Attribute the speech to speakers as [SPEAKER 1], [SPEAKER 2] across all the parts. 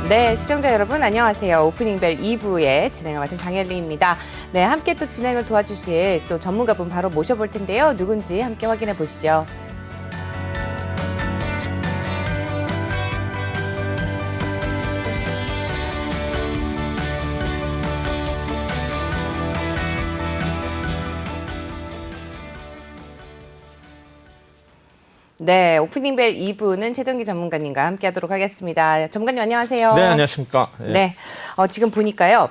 [SPEAKER 1] 네, 시청자 여러분 안녕하세요. 오프닝벨 2부의 진행을 맡은 장현리입니다. 네, 함께 또 진행을 도와주실 또 전문가분 바로 모셔볼 텐데요. 누군지 함께 확인해 보시죠. 네, 오프닝벨 2부는 최동기 전문가님과 함께 하도록 하겠습니다. 전문가님 안녕하세요.
[SPEAKER 2] 네, 안녕하십니까.
[SPEAKER 1] 네, 지금 보니까요.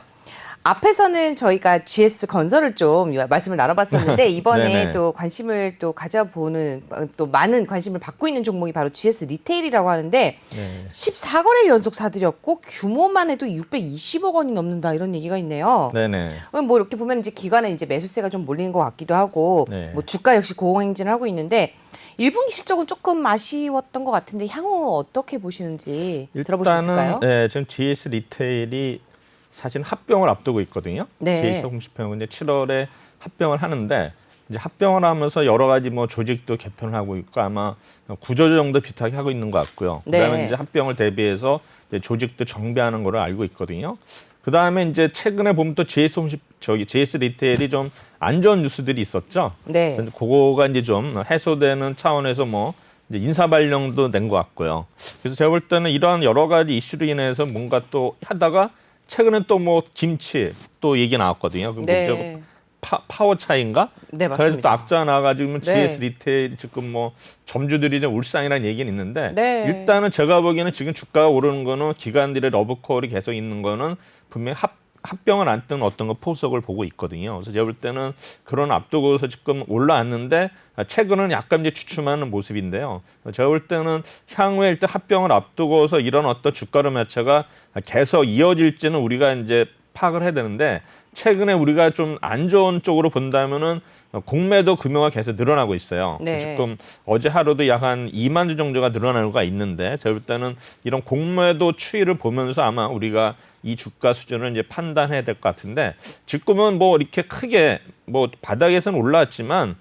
[SPEAKER 1] 앞에서는 저희가 GS건설을 좀 말씀을 나눠봤었는데 이번에 또 관심을 또 가져보는 또 많은 관심을 받고 있는 종목이 바로 GS리테일이라고 하는데 14거래일 연속 사들였고 규모만 해도 620억 원이 넘는다 이런 얘기가 있네요.
[SPEAKER 2] 네네.
[SPEAKER 1] 뭐 이렇게 보면 이제 기관에 이제 매수세가 좀 몰리는 것 같기도 하고 뭐 주가 역시 고공행진을 하고 있는데 1분기 실적은 조금 아쉬웠던 것 같은데 향후 어떻게 보시는지 들어볼 수 있을까요?
[SPEAKER 2] 네, 지금 GS리테일이 사실 합병을 앞두고 있거든요.
[SPEAKER 1] 네.
[SPEAKER 2] GS홈쇼핑은 이제 7월에 합병을 하는데 이제 합병을 하면서 여러 가지 뭐 조직도 개편을 하고 있고 아마 구조조정도 비슷하게 하고 있는 것 같고요. 그다음에 이제 합병을 대비해서 이제 조직도 정비하는 거를 알고 있거든요. 그다음에 이제 최근에 보면 또 GS리테일이 좀 안 좋은 뉴스들이 있었죠.
[SPEAKER 1] 네.
[SPEAKER 2] 그래서 그거가 이제 좀 해소되는 차원에서 뭐 이제 인사 발령도 낸 것 같고요. 그래서 제가 볼 때는 이러한 여러 가지 이슈로 인해서 뭔가 또 하다가 최근에 또 뭐 김치 또 얘기 나왔거든요.
[SPEAKER 1] 네.
[SPEAKER 2] 파워 차인가?
[SPEAKER 1] 네, 맞습니다.
[SPEAKER 2] 그래서 또 악자 나가지고
[SPEAKER 1] 네.
[SPEAKER 2] GS리테일 지금 뭐 점주들이 좀 울상이라는 얘기는 있는데
[SPEAKER 1] 네.
[SPEAKER 2] 일단은 제가 보기에는 지금 주가가 오르는 거는 기관들의 러브콜이 계속 있는 거는 분명히 합병을 안 뜬 어떤 거 포석을 보고 있거든요. 그래서 제가 볼 때는 그런 앞두고서 지금 올라왔는데 최근은 약간 이제 주춤하는 모습인데요. 제가 볼 때는 향후에 일단 합병을 앞두고서 이런 어떤 주가름 자체가 계속 이어질지는 우리가 이제 파악을 해야 되는데 최근에 우리가 좀 안 좋은 쪽으로 본다면은 공매도 규모가 계속 늘어나고 있어요.
[SPEAKER 1] 네.
[SPEAKER 2] 지금 어제 하루도 약 한 2만 주 정도가 늘어나는 거가 있는데 제가 볼 때는 이런 공매도 추이를 보면서 아마 우리가 이 주가 수준을 이제 판단해야 될 것 같은데 지금은 뭐 이렇게 크게 뭐 바닥에서는 올라왔지만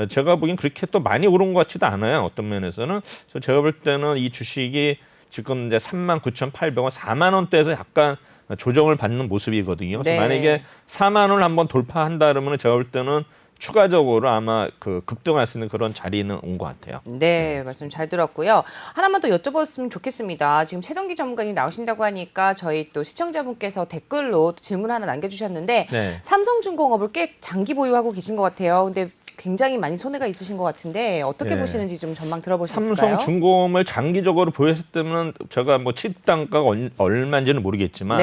[SPEAKER 2] 제가 보기엔 그렇게 또 많이 오른 것 같지도 않아요. 어떤 면에서는. 그래서 제가 볼 때는 이 주식이 지금 이제 39,800원, 4만 원대에서 약간 조정을 받는 모습이거든요. 그래서 만약에 4만 원을 한번 돌파한다 그러면 제가 볼 때는 추가적으로 아마 그 급등할 수 있는 그런 자리는 온 것 같아요.
[SPEAKER 1] 네, 말씀 잘 들었고요. 하나만 더 여쭤봤으면 좋겠습니다. 지금 최동기 전문가님 나오신다고 하니까 저희 또 시청자분께서 댓글로 또 질문 하나 남겨주셨는데 삼성중공업을 꽤 장기 보유하고 계신 것 같아요. 근데 굉장히 많이 손해가 있으신 것 같은데 어떻게 보시는지 좀 전망 들어볼 수 있을까요?
[SPEAKER 2] 삼성중공업을 장기적으로 보였을 때는 제가 뭐 취득단가가 얼마인지는 모르겠지만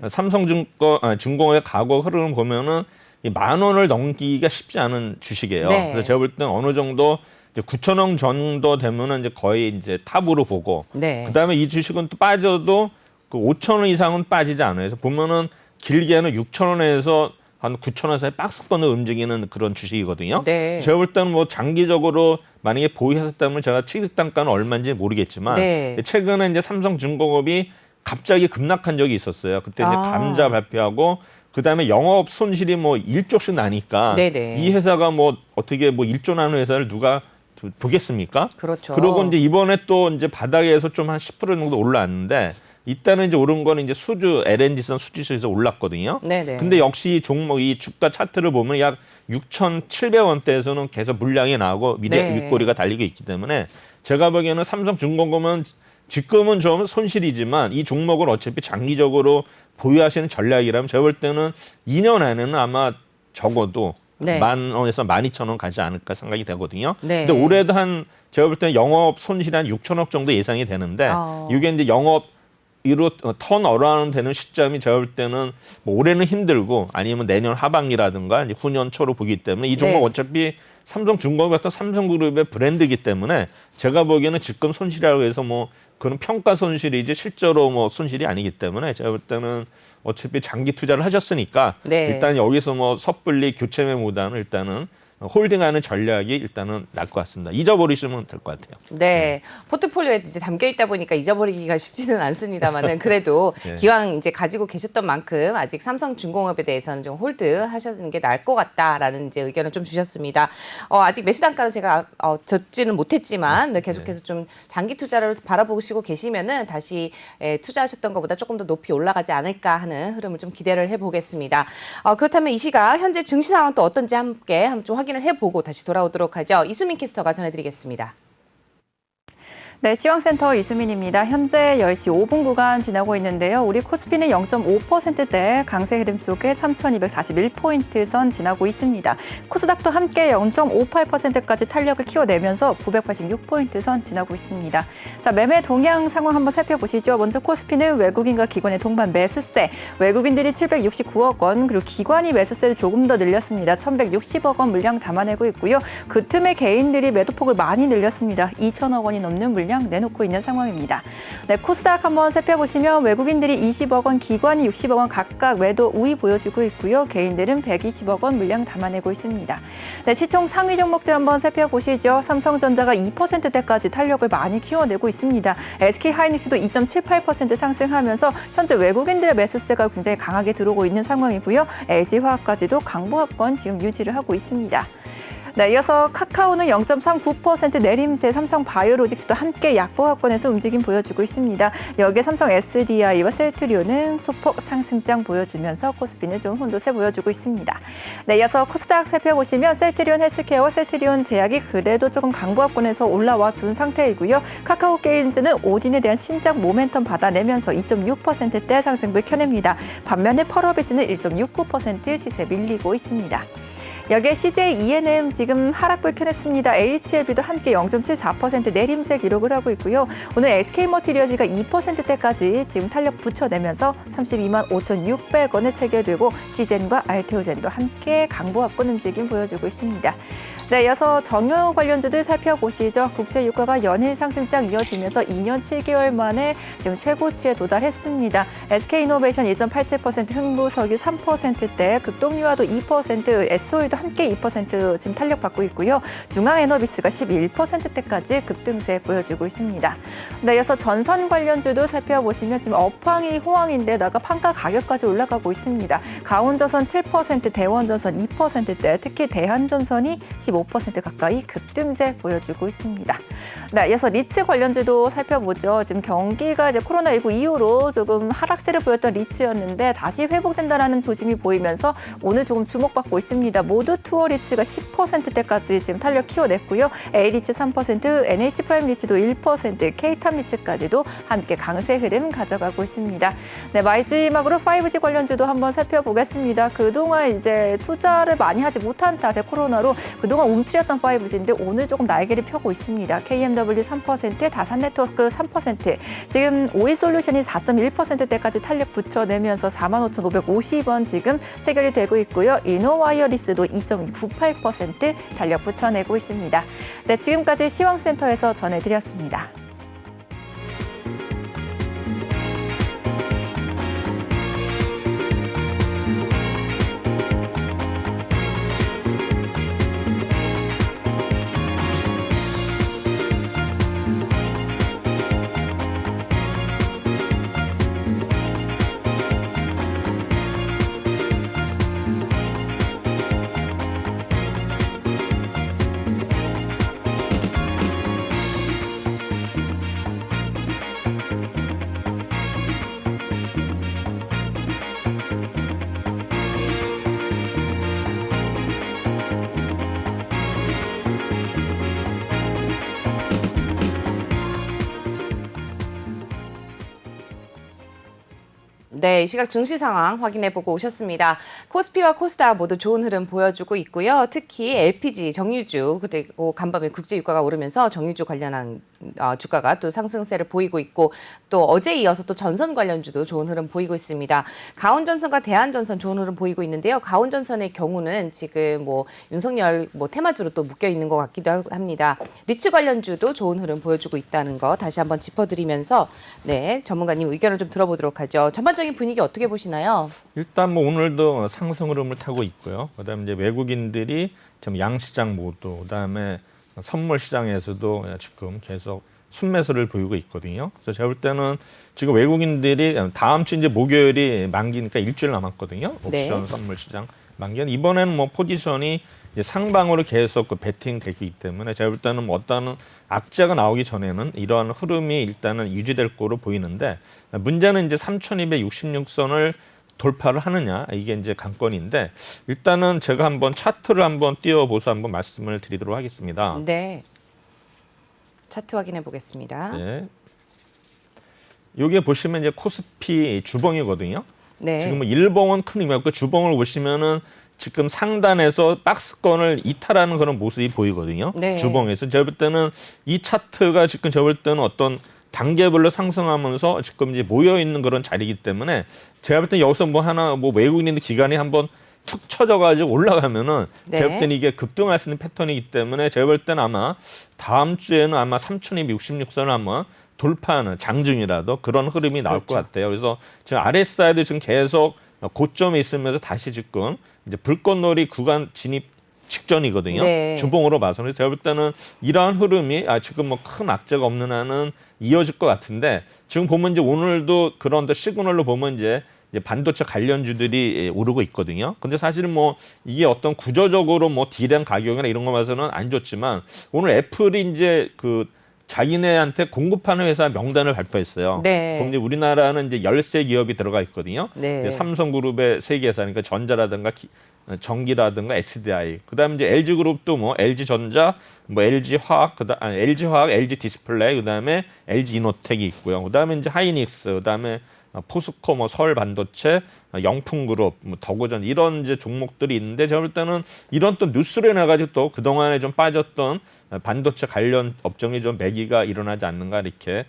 [SPEAKER 2] 삼성중공업의 과거 흐름을 보면은 이 10,000원을 넘기기가 쉽지 않은 주식이에요. 그래서 제가 볼 때는 어느 정도 이제 9,000원 정도 되면은 이제 거의 이제 탑으로 보고 그다음에 이 주식은 또 빠져도 그 5,000원 이상은 빠지지 않아요. 그래서 보면은 길게는 6,000원에서 한 9,000원 사이 박스권을 움직이는 그런 주식이거든요. 제가 볼 때는 뭐 장기적으로 만약에 보유했었다면 제가 취득단가는 얼마인지 모르겠지만 최근에 이제 삼성중공업이 갑자기 급락한 적이 있었어요. 그때 이제 감자 발표하고 그다음에 영업 손실이 뭐 1조씩 나니까 이 회사가 뭐 어떻게 뭐 1조 나는 회사를 누가 보겠습니까?
[SPEAKER 1] 그렇죠.
[SPEAKER 2] 그리고 이제 이번에 또 이제 바닥에서 좀 한 10% 정도 올라왔는데 이때는 이제 오른 거는 이제 LNG선 수지수에서 올랐거든요. 근데 역시 종목 이 주가 차트를 보면 약 6,700원대에서는 계속 물량이 나오고 윗꼬리가 달리고 있기 때문에 제가 보기에는 삼성중공업은 지금은 좀 손실이지만 이 종목을 어차피 장기적으로 보유하시는 전략이라면 제가 볼 때는 2년 안에는 아마 적어도 10,000원에서 12,000원 가지 않을까 생각이 되거든요. 근데 올해도 제가 볼 때는 영업 손실이 한 6천억 정도 예상이 되는데 이게 이제 이로 턴 어라운드 되는 시점이 제가 볼 때는 뭐 올해는 힘들고 아니면 내년 하반기라든가 이제 후년 초로 보기 때문에 이 종목 어차피 삼성중공업 같은 삼성그룹의 브랜드이기 때문에 제가 보기에는 지금 손실이라고 해서 뭐 그런 평가 손실이지 실제로 뭐 손실이 아니기 때문에 제가 볼 때는 어차피 장기 투자를 하셨으니까 일단 여기서 뭐 섣불리 교체 매보다는 일단은 홀딩하는 전략이 일단은 나을 것 같습니다. 잊어버리시면 될 것 같아요.
[SPEAKER 1] 네, 포트폴리오에 이제 담겨 있다 보니까 잊어버리기가 쉽지는 않습니다만은 그래도
[SPEAKER 2] 네.
[SPEAKER 1] 기왕 이제 가지고 계셨던 만큼 아직 삼성중공업에 대해서는 좀 홀드 하시는 게 나을 것 같다라는 이제 의견을 좀 주셨습니다. 아직 매수 단가는 제가 젖지는 못했지만 계속해서 좀 장기 투자를 바라보시고 계시면은 다시 투자하셨던 것보다 조금 더 높이 올라가지 않을까 하는 흐름을 좀 기대를 해보겠습니다. 그렇다면 이 시각 현재 증시 상황 또 어떤지 함께 한번 좀 확인을 해보고 다시 돌아오도록 하죠. 이수민 캐스터가 전해드리겠습니다.
[SPEAKER 3] 네, 시황센터 이수민입니다. 현재 10시 5분 구간 지나고 있는데요. 우리 코스피는 0.5%대 강세 흐름 속에 3,241포인트 선 지나고 있습니다. 코스닥도 함께 0.58%까지 탄력을 키워내면서 986포인트 선 지나고 있습니다. 자, 매매 동향 상황 한번 살펴보시죠. 먼저 코스피는 외국인과 기관의 동반 매수세, 외국인들이 769억 원, 그리고 기관이 매수세를 조금 더 늘렸습니다. 1,160억 원 물량 담아내고 있고요. 그 틈에 개인들이 매도폭을 많이 늘렸습니다. 2천억 원이 넘는 물량 내놓고 있는 상황입니다. 네, 코스닥 한번 살펴보시면 외국인들이 20억 원, 기관이 60억 원 각각 매도 우위 보여주고 있고요. 개인들은 120억 원 물량 담아내고 있습니다. 네, 시총 상위 종목들 한번 살펴보시죠. 삼성전자가 2%대까지 탄력을 많이 키워내고 있습니다. SK하이닉스도 2.78% 상승하면서 현재 외국인들의 매수세가 굉장히 강하게 들어오고 있는 상황이고요. LG화학까지도 강보합권 지금 유지를 하고 있습니다. 네, 이어서 카카오는 0.39% 내림세, 삼성바이오로직스도 함께 약보합권에서 움직임 보여주고 있습니다. 여기에 삼성 SDI와 셀트리온은 소폭 상승장 보여주면서 코스피는 좀 혼조세 보여주고 있습니다. 네, 이어서 코스닥 살펴보시면 셀트리온 헬스케어와 셀트리온 제약이 그래도 조금 강보합권에서 올라와 준 상태이고요. 카카오 게임즈는 오딘에 대한 신작 모멘텀 받아내면서 2.6%대 상승을 켜냅니다. 반면에 펄어비스는 1.69% 시세 밀리고 있습니다. 여기에 CJ ENM 지금 하락불 켜냈습니다. HLB도 함께 0.74% 내림세 기록을 하고 있고요. 오늘 SK머티리얼즈가 2%대까지 지금 탄력 붙여내면서 32만 5,600원에 체결되고 시젠과 알테오젠도 함께 강보합권 움직임 보여주고 있습니다. 네, 이어서 정유 관련주들 살펴보시죠. 국제유가가 연일 상승장 이어지면서 2년 7개월 만에 지금 최고치에 도달했습니다. SK이노베이션 1.87%, 흥부석유 3%대, 극동유화도 2%, SO일도 함께 2% 지금 탄력받고 있고요. 중앙에너비스가 11%대까지 급등세 보여주고 있습니다. 네, 이어서 전선 관련주도 살펴보시면 지금 업황이 호황인데다가 판가 가격까지 올라가고 있습니다. 가온전선 7%, 대원전선 2%대, 특히 대한전선이 15% 가까이 급등세 보여주고 있습니다. 네, 이어서 리츠 관련주도 살펴보죠. 지금 경기가 이제 코로나19 이후로 조금 하락세를 보였던 리츠였는데 다시 회복된다라는 조짐이 보이면서 오늘 조금 주목받고 있습니다. 모두 투어 리츠가 10%대까지 지금 탄력 키워냈고요. A리츠 3%, NH프라임 리츠도 1%, K탑 리츠까지도 함께 강세 흐름 가져가고 있습니다. 네, 마지막으로 5G 관련주도 한번 살펴보겠습니다. 그동안 이제 투자를 많이 하지 못한 탓에 코로나로 그동안 움츠렸던 5G인데 오늘 조금 날개를 펴고 있습니다. KMW 3%, 다산네트워크 3%, 지금 오이솔루션이 4.1%대까지 탄력 붙여내면서 45,550원 지금 체결이 되고 있고요. 이노와이어리스도 2.98% 탄력 붙여내고 있습니다. 네, 지금까지 시황센터에서 전해드렸습니다.
[SPEAKER 1] 네, 이 시각 증시 상황 확인해보고 오셨습니다. 코스피와 코스닥 모두 좋은 흐름 보여주고 있고요. 특히 LPG, 정유주, 그리고 간밤에 국제유가가 오르면서 정유주 관련한 주가가 또 상승세를 보이고 있고 또 어제 이어서 또 전선 관련주도 좋은 흐름 보이고 있습니다. 가온전선과 대한전선 좋은 흐름 보이고 있는데요. 가온전선의 경우는 지금 뭐 윤석열 뭐 테마주로 또 묶여 있는 것 같기도 합니다. 리츠 관련주도 좋은 흐름 보여주고 있다는 거 다시 한번 짚어드리면서 네, 전문가님 의견을 좀 들어보도록 하죠. 전반적인 분위기 어떻게 보시나요?
[SPEAKER 2] 일단 뭐 오늘도 상승 흐름을 타고 있고요. 그다음에 이제 외국인들이 좀 양시장 모두, 그다음에 선물 시장에서도 지금 계속 순매수를 보이고 있거든요. 그래서 제가 볼 때는 지금 외국인들이 다음 주 이제 목요일이 만기니까 일주일 남았거든요. 옵션
[SPEAKER 1] 네.
[SPEAKER 2] 선물 시장 만기는 이번에는 뭐 포지션이 이제 상방으로 계속 그 베팅되기 때문에 제가 볼 때는 뭐 어떤 악재가 나오기 전에는 이러한 흐름이 일단은 유지될 거로 보이는데 문제는 이제 3,266선을 돌파를 하느냐 이게 이제 관건인데 일단은 제가 한번 차트를 한번 띄워보서 한번 말씀을 드리도록 하겠습니다.
[SPEAKER 1] 네. 차트 확인해 보겠습니다.
[SPEAKER 2] 네. 여기에 보시면 이제 코스피 주봉이거든요.
[SPEAKER 1] 네.
[SPEAKER 2] 지금 뭐 일봉은 큰 의미 없고 주봉을 보시면은 지금 상단에서 박스권을 이탈하는 그런 모습이 보이거든요.
[SPEAKER 1] 네.
[SPEAKER 2] 주봉에서 제가 볼 때는 이 차트가 지금 제가 볼 때는 어떤 단계별로 상승하면서 지금 이제 모여 있는 그런 자리이기 때문에 제가 볼 때는 여기서 뭐 하나 뭐 외국인들 기간이 한번 툭 쳐져가지고 올라가면은
[SPEAKER 1] 네.
[SPEAKER 2] 제가 볼 때는 이게 급등할 수 있는 패턴이기 때문에 제가 볼 때는 아마 다음 주에는 아마 3,266선을 한번 돌파하는 장중이라도 그런 흐름이 나올
[SPEAKER 1] 그렇죠.
[SPEAKER 2] 것 같아요. 그래서 지금 RSI도 지금 계속 고점에 있으면서 다시 지금 이제 불꽃놀이 구간 진입 직전이거든요.
[SPEAKER 1] 네.
[SPEAKER 2] 주봉으로 봐서. 그래서 제가 볼 때는 이러한 흐름이 지금 뭐 큰 악재가 없는 한은 이어질 것 같은데 지금 보면 이제 오늘도 그런 시그널로 보면 이제 반도체 관련주들이 오르고 있거든요. 근데 사실은 뭐 이게 어떤 구조적으로 뭐 D램 가격이나 이런 거 봐서는 안 좋지만 오늘 애플이 이제 그 자기네한테 공급하는 회사 명단을 발표했어요.
[SPEAKER 1] 네.
[SPEAKER 2] 그럼 이제 우리나라는 이제 13 기업이 들어가 있거든요.
[SPEAKER 1] 네.
[SPEAKER 2] 삼성그룹의 세 개사, 그러니까 전자라든가 전기라든가 SDI, 그다음에 이제 LG그룹도 뭐 LG전자, 뭐 LG화학, LG화학, LG디스플레이, 그다음에 LG이노텍이 있고요. 그다음에 이제 하이닉스, 그다음에 포스코, 뭐 서울반도체, 영풍그룹, 뭐 더고전 이런 이제 종목들이 있는데 제가 볼 때는 이런 또 뉴스로 인해 가지고 또 그 동안에 좀 빠졌던 반도체 관련 업종이 좀 매기가 일어나지 않는가 이렇게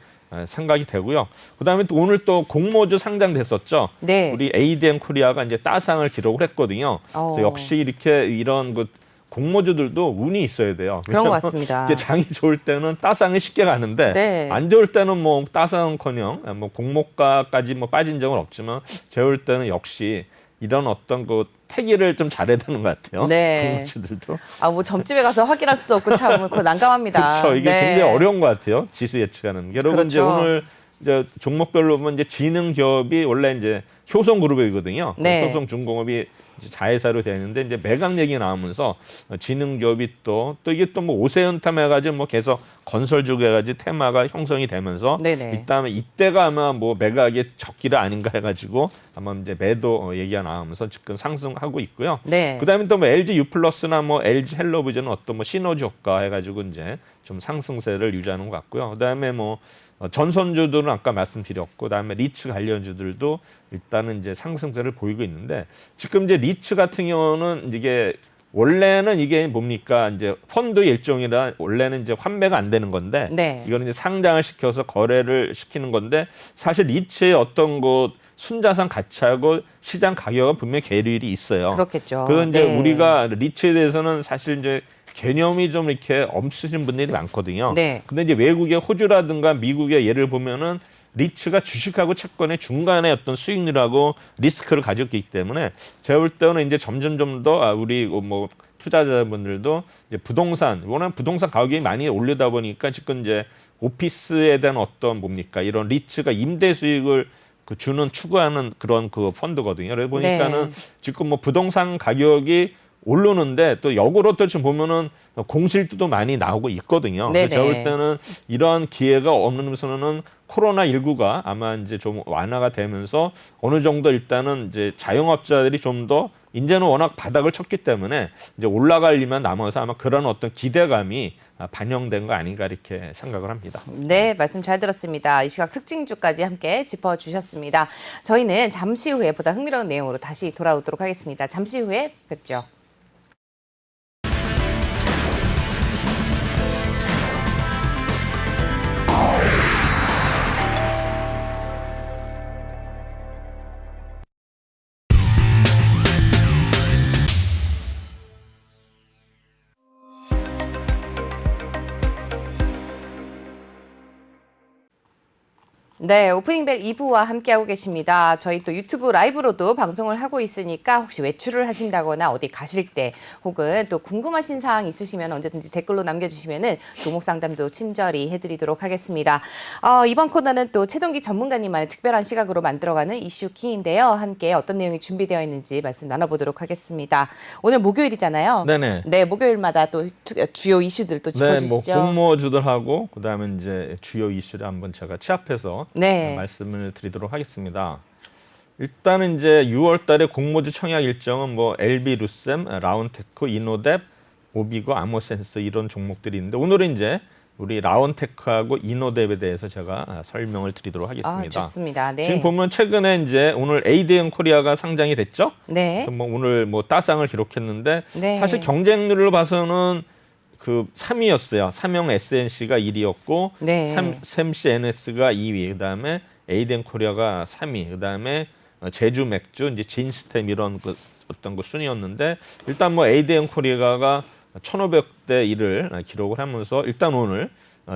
[SPEAKER 2] 생각이 되고요. 그다음에 또 오늘 또 공모주 상장됐었죠.
[SPEAKER 1] 네.
[SPEAKER 2] 우리 ADM 코리아가 이제 따상을 기록을 했거든요. 그래서 역시 이렇게 이런 그 공모주들도 운이 있어야 돼요.
[SPEAKER 1] 그런 것 같습니다.
[SPEAKER 2] 이게 장이 좋을 때는 따상이 쉽게 가는데
[SPEAKER 1] 네.
[SPEAKER 2] 안 좋을 때는 뭐 따상은커녕 뭐 공모가까지 뭐 빠진 적은 없지만 제가 볼 때는 역시 이런 어떤 그 태기를 좀 잘해야 되는 것 같아요.
[SPEAKER 1] 네.
[SPEAKER 2] 공모주들도.
[SPEAKER 1] 뭐 점집에 가서 확인할 수도 없고 참 그거 난감합니다.
[SPEAKER 2] 그렇죠. 이게
[SPEAKER 1] 네.
[SPEAKER 2] 굉장히 어려운 것 같아요. 지수 예측하는 게. 여러분
[SPEAKER 1] 그렇죠.
[SPEAKER 2] 이제 오늘 이제 종목별로 보면 이제 지능 기업이 원래 이제 효성그룹이거든요.
[SPEAKER 1] 네.
[SPEAKER 2] 효성중공업이 이제 자회사로 되어 있는데 이제 매각 얘기 나오면서 지능 기업이 또 이게 또 뭐 오세훈탐 해가지고 뭐 계속 건설주가 해가지고 테마가 형성이 되면서
[SPEAKER 1] 네네.
[SPEAKER 2] 이때가 아마 뭐 매각의 적기가 아닌가 해가지고 아마 이제 매도 얘기가 나오면서 지금 상승하고 있고요.
[SPEAKER 1] 네.
[SPEAKER 2] 그다음에 또 뭐 LG U+나 뭐 LG 헬로비전은 어떤 뭐 시너지 효과 해가지고 이제 좀 상승세를 유지하는 것 같고요. 그다음에 뭐 전선주들은 아까 말씀드렸고, 그다음에 리츠 관련주들도 일단은 이제 상승세를 보이고 있는데 지금 이제 리츠 같은 경우는 이게 원래는 이게 뭡니까 이제 펀드 일종이라 원래는 이제 환매가 안 되는 건데
[SPEAKER 1] 네.
[SPEAKER 2] 이거는 이제 상장을 시켜서 거래를 시키는 건데 사실 리츠의 어떤 그 순자산 가치하고 시장 가격은 분명히 괴리가 있어요.
[SPEAKER 1] 그렇겠죠.
[SPEAKER 2] 그건 이제
[SPEAKER 1] 네.
[SPEAKER 2] 우리가 리츠에 대해서는 사실 이제 개념이 좀 이렇게 없으신 분들이 많거든요.
[SPEAKER 1] 네.
[SPEAKER 2] 근데 이제 외국의 호주라든가 미국의 예를 보면은 리츠가 주식하고 채권의 중간에 어떤 수익률하고 리스크를 가지고 있기 때문에 제가 볼 때는 이제 점점 좀 더 우리 뭐 투자자분들도 이제 부동산, 워낙 부동산 가격이 많이 올리다 보니까 지금 이제 오피스에 대한 어떤 뭡니까 이런 리츠가 임대 수익을 주는 추구하는 그런 그 펀드거든요. 그래 보니까는
[SPEAKER 1] 네.
[SPEAKER 2] 지금 뭐 부동산 가격이 오르는데 또 역으로 또 지금 보면은 공실도 많이 나오고 있거든요.
[SPEAKER 1] 네네.
[SPEAKER 2] 제가 볼 때는 이러한 기회가 없는 코로나19가 아마 이제 좀 완화가 되면서 어느 정도 일단은 이제 자영업자들이 좀 더 이제는 워낙 바닥을 쳤기 때문에 이제 올라갈 일만 남아서 아마 그런 어떤 기대감이 반영된 거 아닌가 이렇게 생각을 합니다.
[SPEAKER 1] 네, 말씀 잘 들었습니다. 이 시각 특징주까지 함께 짚어주셨습니다. 저희는 잠시 후에 보다 흥미로운 내용으로 다시 돌아오도록 하겠습니다. 잠시 후에 뵙죠. 네, 오프닝벨 2부와 함께하고 계십니다. 저희 또 유튜브 라이브로도 방송을 하고 있으니까 혹시 외출을 하신다거나 어디 가실 때 혹은 또 궁금하신 사항 있으시면 언제든지 댓글로 남겨주시면은 종목 상담도 친절히 해드리도록 하겠습니다. 이번 코너는 또 최동기 전문가님만의 특별한 시각으로 만들어가는 이슈킹인데요. 함께 어떤 내용이 준비되어 있는지 말씀 나눠보도록 하겠습니다. 오늘 목요일이잖아요.
[SPEAKER 2] 네네.
[SPEAKER 1] 네, 목요일마다 또 주요 이슈들 또 짚어주시죠.
[SPEAKER 2] 네, 뭐 공모주들하고 그다음에 이제 주요 이슈를 한번 제가 취합해서
[SPEAKER 1] 네.
[SPEAKER 2] 말씀을 드리도록 하겠습니다. 일단은 이제 6월달에 공모주 청약 일정은 뭐 LB 루셈, 라운테크, 이노뎁, 오비고, 아모센스 이런 종목들이 있는데 오늘은 이제 우리 라운테크하고 이노뎁에 대해서 제가 설명을 드리도록 하겠습니다.
[SPEAKER 1] 좋습니다. 네.
[SPEAKER 2] 지금 보면 최근에 이제 오늘 에이드앤 코리아가 상장이 됐죠.
[SPEAKER 1] 네.
[SPEAKER 2] 그래서 뭐 오늘 뭐 따상을 기록했는데
[SPEAKER 1] 네.
[SPEAKER 2] 사실 경쟁률로 봐서는 그 3위였어요. 삼성 SNC가 1위였고
[SPEAKER 1] 네.
[SPEAKER 2] 샘시 NS가 2위, 그다음에 에이덴 코리아가 3위, 그다음에 제주 맥주 이제 진스템 이런 그 어떤 그 순위였는데 일단 뭐 에이덴 코리아가 1,500대 1을 기록을 하면서 일단 오늘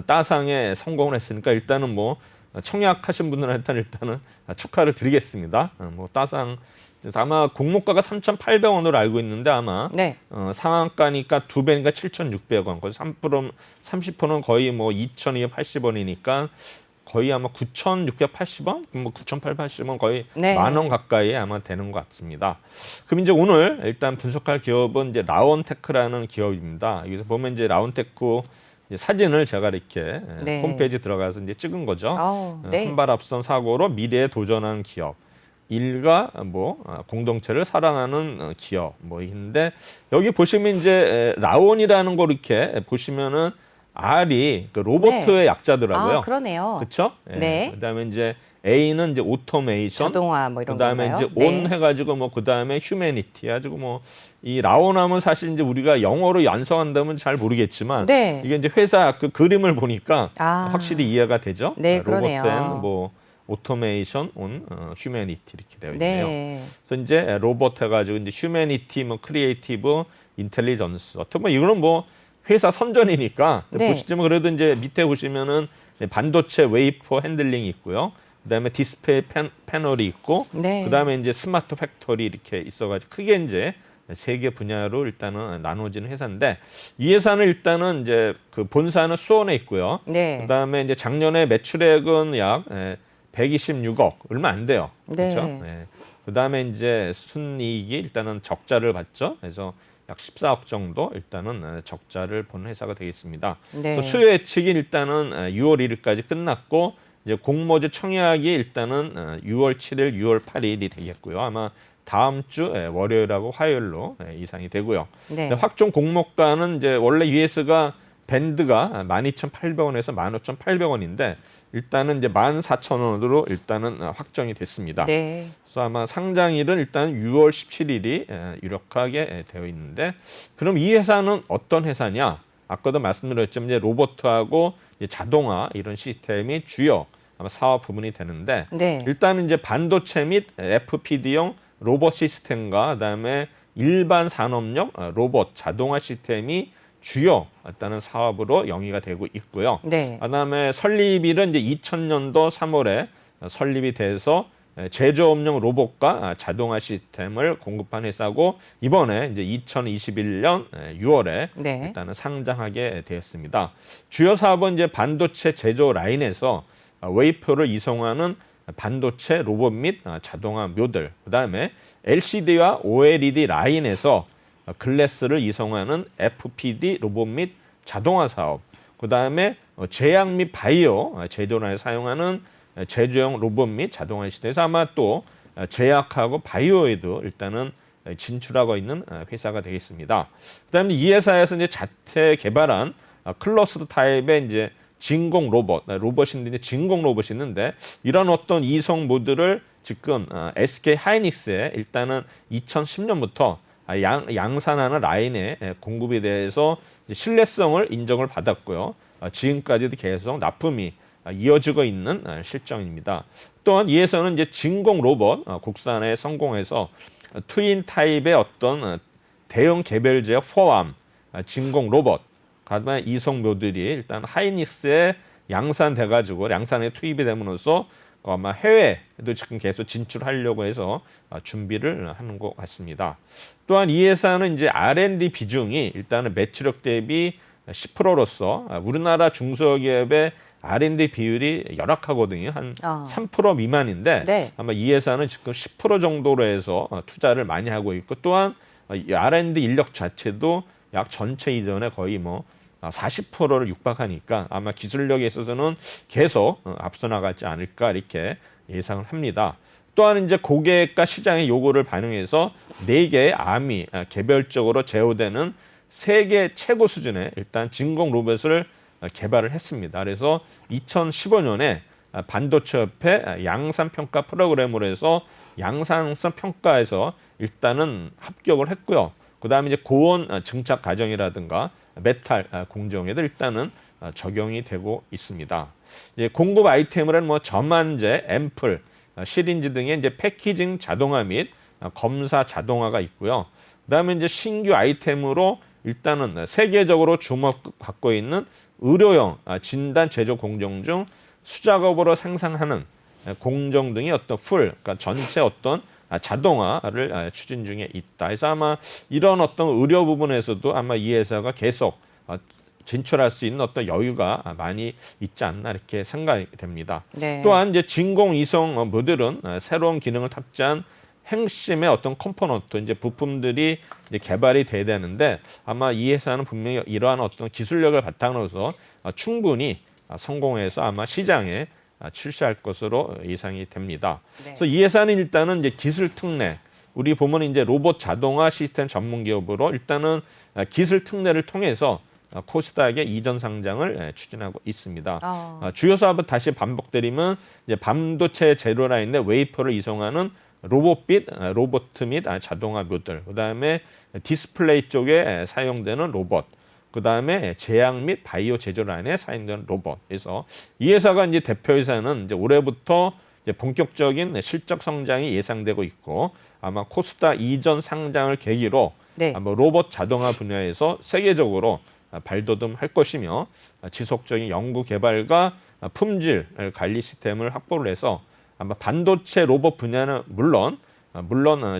[SPEAKER 2] 따상에 성공을 했으니까 일단은 뭐 청약하신 분들한테는 일단은 축하를 드리겠습니다. 뭐 따상 아마 공모가가 3,800원으로 알고 있는데 아마
[SPEAKER 1] 네.
[SPEAKER 2] 상한가니까 2배니까 7,600원. 거의 30%는 거의 뭐 2,280원이니까 거의 아마 9,680원, 뭐 9,880원 거의
[SPEAKER 1] 네.
[SPEAKER 2] 10,000원 가까이 아마 되는 것 같습니다. 그럼 이제 오늘 일단 분석할 기업은 이제 라운테크라는 기업입니다. 여기서 보면 이제 라운테크 사진을 제가 이렇게
[SPEAKER 1] 네.
[SPEAKER 2] 홈페이지 들어가서 이제 찍은 거죠.
[SPEAKER 1] 네.
[SPEAKER 2] 한 발 앞선 사고로 미래에 도전하는 기업. 일가 뭐 공동체를 사랑하는 기업 뭐 있는데 여기 보시면 이제 라온이라는 거 이렇게 보시면은 R이 그 로봇의
[SPEAKER 1] 네.
[SPEAKER 2] 약자더라고요.
[SPEAKER 1] 그러네요.
[SPEAKER 2] 그렇죠?
[SPEAKER 1] 네.
[SPEAKER 2] 그다음에 이제 A는 이제 오토메이션,
[SPEAKER 1] 자동화 뭐 이런
[SPEAKER 2] 그다음에
[SPEAKER 1] 건가요?
[SPEAKER 2] 이제
[SPEAKER 1] 네.
[SPEAKER 2] 온 해가지고 뭐 그다음에 휴메니티 해가지고 뭐 이 라온하면 사실 이제 우리가 영어로 완성한다면 잘 모르겠지만
[SPEAKER 1] 네.
[SPEAKER 2] 이게 이제 회사 그 그림을 보니까 확실히 이해가 되죠.
[SPEAKER 1] 네, 그러네요.
[SPEAKER 2] 로봇 뭐 오토메이션 온 휴메니티 이렇게 되어 있네요.
[SPEAKER 1] 네.
[SPEAKER 2] 그래서 이제 로봇 해가지고 이제 휴메니티 뭐 크리에이티브 인텔리전스 어떻게 뭐 이거는 뭐 회사 선전이니까
[SPEAKER 1] 네.
[SPEAKER 2] 보시지만 그래도 이제 밑에 보시면은 반도체 웨이퍼 핸들링이 있고요. 그다음에 디스플레이 패널이 있고
[SPEAKER 1] 네.
[SPEAKER 2] 그다음에 이제 스마트 팩토리 이렇게 있어가지고 크게 이제 세 개 분야로 일단은 나눠지는 회사인데 이 회사는 일단은 이제 그 본사는 수원에 있고요.
[SPEAKER 1] 네.
[SPEAKER 2] 그다음에 이제 작년에 매출액은 약 126억 얼마 안 돼요.
[SPEAKER 1] 네.
[SPEAKER 2] 그렇죠? 그다음에 이제 순이익이 일단은 적자를 봤죠. 그래서 약 14억 정도 일단은 적자를 본 회사가 되겠습니다.
[SPEAKER 1] 네.
[SPEAKER 2] 그래서 수요 예측이 일단은 6월 1일까지 끝났고 이제 공모주 청약이 일단은 6월 7일, 6월 8일이 되겠고요. 아마 다음 주 월요일하고 화요일로 이상이 되고요.
[SPEAKER 1] 네.
[SPEAKER 2] 확정 공모가는 이제 원래 US가 밴드가 12,800원에서 15,800원인데 일단은 이제 14,000원으로 일단은 확정이 됐습니다.
[SPEAKER 1] 네.
[SPEAKER 2] 그래서 아마 상장일은 일단 6월 17일이 유력하게 되어 있는데 그럼 이 회사는 어떤 회사냐? 아까도 말씀드렸지만 이제 로봇하고 이제 자동화 이런 시스템이 주요 아마 사업 부분이 되는데
[SPEAKER 1] 네.
[SPEAKER 2] 일단은 이제 반도체 및 FPD용 로봇 시스템과 그다음에 일반 산업용 로봇 자동화 시스템이 주요 일단은 사업으로 영위가 되고 있고요.
[SPEAKER 1] 네.
[SPEAKER 2] 그다음에 설립일은 이제 2000년도 3월에 설립이 돼서 제조업용 로봇과 자동화 시스템을 공급한 회사고 이번에 이제 2021년 6월에
[SPEAKER 1] 네.
[SPEAKER 2] 일단은 상장하게 되었습니다. 주요 사업은 이제 반도체 제조 라인에서 웨이퍼를 이송하는 반도체 로봇 및 자동화 묘들, 그다음에 LCD와 OLED 라인에서 글래스를 이송하는 FPD 로봇 및 자동화 사업, 그다음에 제약 및 바이오 제조라에 사용하는 제조용 로봇 및 자동화 시대에서 아마 또 제약하고 바이오에도 일단은 진출하고 있는 회사가 되겠습니다. 그다음에 이 회사에서 이제 자체 개발한 클러스터 타입의 이제 진공 로봇인데 진공 로봇이 있는데 이런 어떤 이송 모듈을 지금 SK 하이닉스에 일단은 2010년부터 양산하는 라인의 공급에 대해서 신뢰성을 인정을 받았고요. 지금까지도 계속 납품이 이어지고 있는 실정입니다. 또한 이에서는 이제 진공 로봇 국산에 성공해서 트윈 타입의 어떤 대형 개별제어 포함 진공 로봇, 그다음에 이송 모듈이 일단 하이닉스의 양산돼가지고 양산에 투입이 됨으로써 아마 해외에도 지금 계속 진출하려고 해서 준비를 하는 것 같습니다. 또한 이 회사는 이제 R&D 비중이 일단은 매출액 대비 10%로서 우리나라 중소기업의 R&D 비율이 열악하거든요. 한 3% 미만인데 네. 아마 이 회사는 지금 10% 정도로 해서 투자를 많이 하고 있고 또한 R&D 인력 자체도 약 전체 이전에 거의 뭐 40%를 육박하니까 아마 기술력에 있어서는 계속 앞서 나가지 않을까 이렇게 예상을 합니다. 또한 이제 고객과 시장의 요구를 반영해서 4개의 암이 개별적으로 제어되는 세계 최고 수준의 일단 진공 로봇을 개발을 했습니다. 그래서 2015년에 반도체협회 양산평가 프로그램으로 해서 양산성 평가에서 일단은 합격을 했고요. 그다음에 이제 고온 증착 과정이라든가 메탈 공정에도 일단은 적용이 되고 있습니다. 이제 공급 아이템으로는 뭐 점안제, 앰플, 시린지 등의 이제 패키징 자동화 및 검사 자동화가 있고요. 그다음에 이제 신규 아이템으로 일단은 세계적으로 주목받고 있는 의료용 진단 제조 공정 중 수작업으로 생산하는 공정 등의 어떤 그러니까 전체 어떤 자동화를 추진 중에 있다. 그래서 아마 이런 어떤 의료 부분에서도 아마 이 회사가 계속 진출할 수 있는 어떤 여유가 많이 있지 않나 이렇게 생각이 됩니다. 네. 또한 이제 진공이송 모듈은 새로운 기능을 탑재한 핵심의 어떤 컴포넌트, 이제 부품들이 이제 개발이 돼야 되는데 아마 이 회사는 분명히 이러한 어떤 기술력을 바탕으로서 충분히 성공해서 아마 시장에 출시할 것으로 예상이 됩니다. 네. 그래서 이 회사는 일단은 이제 기술 특례, 우리 보면 이제 로봇 자동화 시스템 전문 기업으로 일단은 기술 특례를 통해서 코스닥의 이전 상장을 추진하고 있습니다. 주요 사업은 다시 반복드리면 이제 반도체 제로 라인의 웨이퍼를 이송하는 로봇 및 자동화 모듈, 그다음에 디스플레이 쪽에 사용되는 로봇, 그다음에 제약 및 바이오 제조 라인에 사용되는 로봇. 그래서 이 회사가 이제 대표 회사는 이제 올해부터 이제 본격적인 실적 성장이 예상되고 있고 아마 코스닥 이전 상장을 계기로 네. 아마 로봇 자동화 분야에서 세계적으로 발돋움할 것이며 지속적인 연구 개발과 품질 관리 시스템을 확보를 해서 아마 반도체 로봇 분야는 물론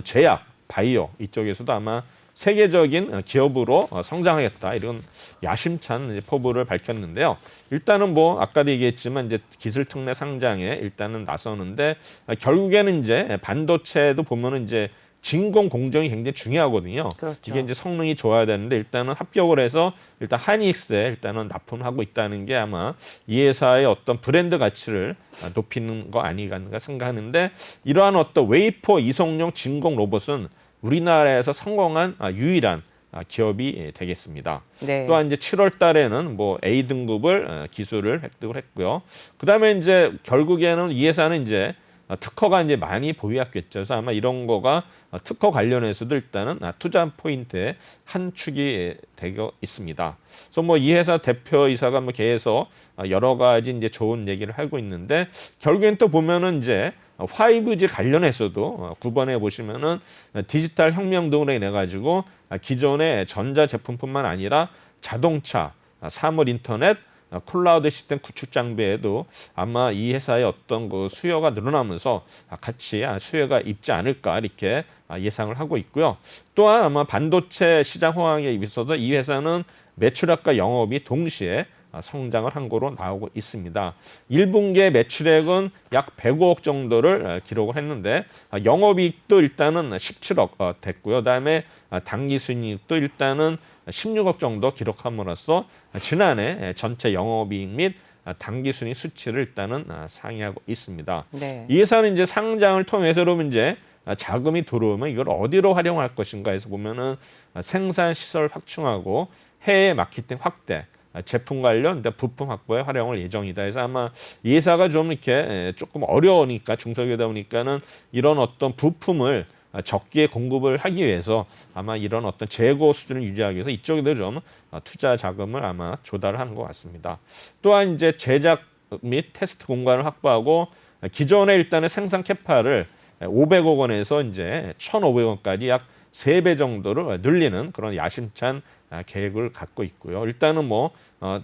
[SPEAKER 2] 제약, 바이오 이쪽에서도 아마 세계적인 기업으로 성장하겠다 이런 야심찬 포부를 밝혔는데요. 일단은 뭐 아까도 얘기했지만 이제 기술 특례 상장에 일단은 나서는데 결국에는 이제 반도체도 보면은 이제 진공 공정이 굉장히 중요하거든요. 그렇죠. 이게 이제 성능이 좋아야 되는데 일단은 합격을 해서 일단 하이닉스에 일단은 납품하고 있다는 게 아마 이 회사의 어떤 브랜드 가치를 높이는 거 아닌가 생각하는데 이러한 어떤 웨이퍼 이송용 진공 로봇은 우리나라에서 성공한 유일한 기업이 되겠습니다. 네. 또한 이제 7월 달에는 뭐 A 등급을 기술을 획득을 했고요. 그다음에 이제 결국에는 이 회사는 이제 특허가 이제 많이 보유했겠죠. 그래서 아마 이런 거가 특허 관련해서도 일단은 투자 포인트의 한 축이 되고 있습니다. 그래서 뭐 이 회사 대표이사가 뭐 계속 여러 가지 이제 좋은 얘기를 하고 있는데 결국엔 또 보면은 이제 5G 관련해서도 9번에 보시면은 디지털 혁명 등으로 인해 가지고 기존의 전자 제품뿐만 아니라 자동차, 사물 인터넷, 클라우드 시스템 구축 장비에도 아마 이 회사의 어떤 그 수요가 늘어나면서 같이 수요가 있지 않을까 이렇게 예상을 하고 있고요. 또한 아마 반도체 시장 호황에 있어서 이 회사는 매출액과 영업이 동시에 성장을 한 거로 나오고 있습니다. 1분기의 매출액은 약 105억 정도를 기록을 했는데 영업이익도 일단은 17억 됐고요. 그다음에 당기순이익도 일단은 16억 정도 기록함으로써 지난해 전체 영업이익 및 당기순이익 수치를 일단은 상회하고 있습니다. 네. 이 회사는 이제 상장을 통해서 이제 자금이 들어오면 이걸 어디로 활용할 것인가 해서 보면은 생산 시설 확충하고 해외 마케팅 확대, 제품 관련 부품 확보에 활용할 예정이다. 그래서 아마 이 회사가 좀 이렇게 조금 어려우니까 중소기업이다 보니까는 이런 어떤 부품을 적기에 공급을 하기 위해서 아마 이런 어떤 재고 수준을 유지하기 위해서 이쪽에도 좀 투자 자금을 아마 조달을 하는 것 같습니다. 또한 이제 제작 및 테스트 공간을 확보하고 기존의 일단은 생산 캐파를 500억 원에서 이제 1,500원까지 약 3배 정도를 늘리는 그런 야심찬 계획을 갖고 있고요. 일단은 뭐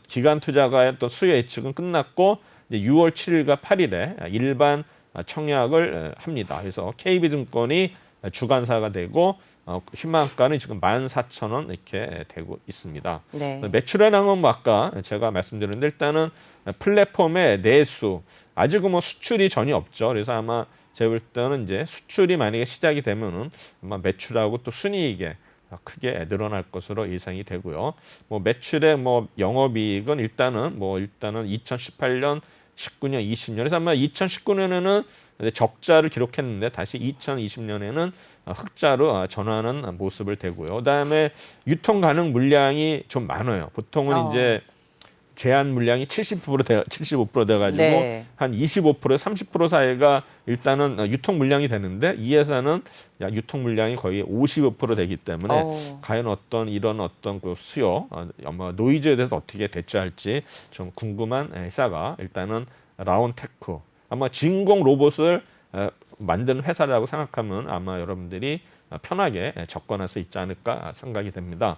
[SPEAKER 2] 기간 투자가의 또 수요 예측은 끝났고 이제 6월 7일과 8일에 일반 청약을 합니다. 그래서 KB증권이 주관사가 되고 희망가는 지금 14,000원 이렇게 되고 있습니다.
[SPEAKER 1] 네.
[SPEAKER 2] 매출현황은 뭐 아까 제가 말씀드렸는데 일단은 플랫폼의 내수 아직은 뭐 수출이 전혀 없죠. 그래서 아마 제가 볼 때는 이제 수출이 만약에 시작이 되면은 아마 매출하고 또 순이익에 크게 늘어날 것으로 예상이 되고요. 뭐 매출의 뭐 영업이익은 일단은 2018년, 19년, 20년 그래서 아마 2019년에는 적자를 기록했는데 다시 2020년에는 흑자로 전환하는 모습을 되고요. 그다음에 유통 가능 물량이 좀 많아요. 보통은 이제 제한 물량이 75% 돼가지고
[SPEAKER 1] 네.
[SPEAKER 2] 한 25%, 30% 사이가 일단은 유통 물량이 되는데 이 회사는 유통 물량이 거의 55% 되기 때문에 과연 이런 그 수요, 아마 노이즈에 대해서 어떻게 대처할지 좀 궁금한 회사가 일단은 라운테크. 아마 진공 로봇을 만드는 회사라고 생각하면 아마 여러분들이 편하게 접근할 수 있지 않을까 생각이 됩니다.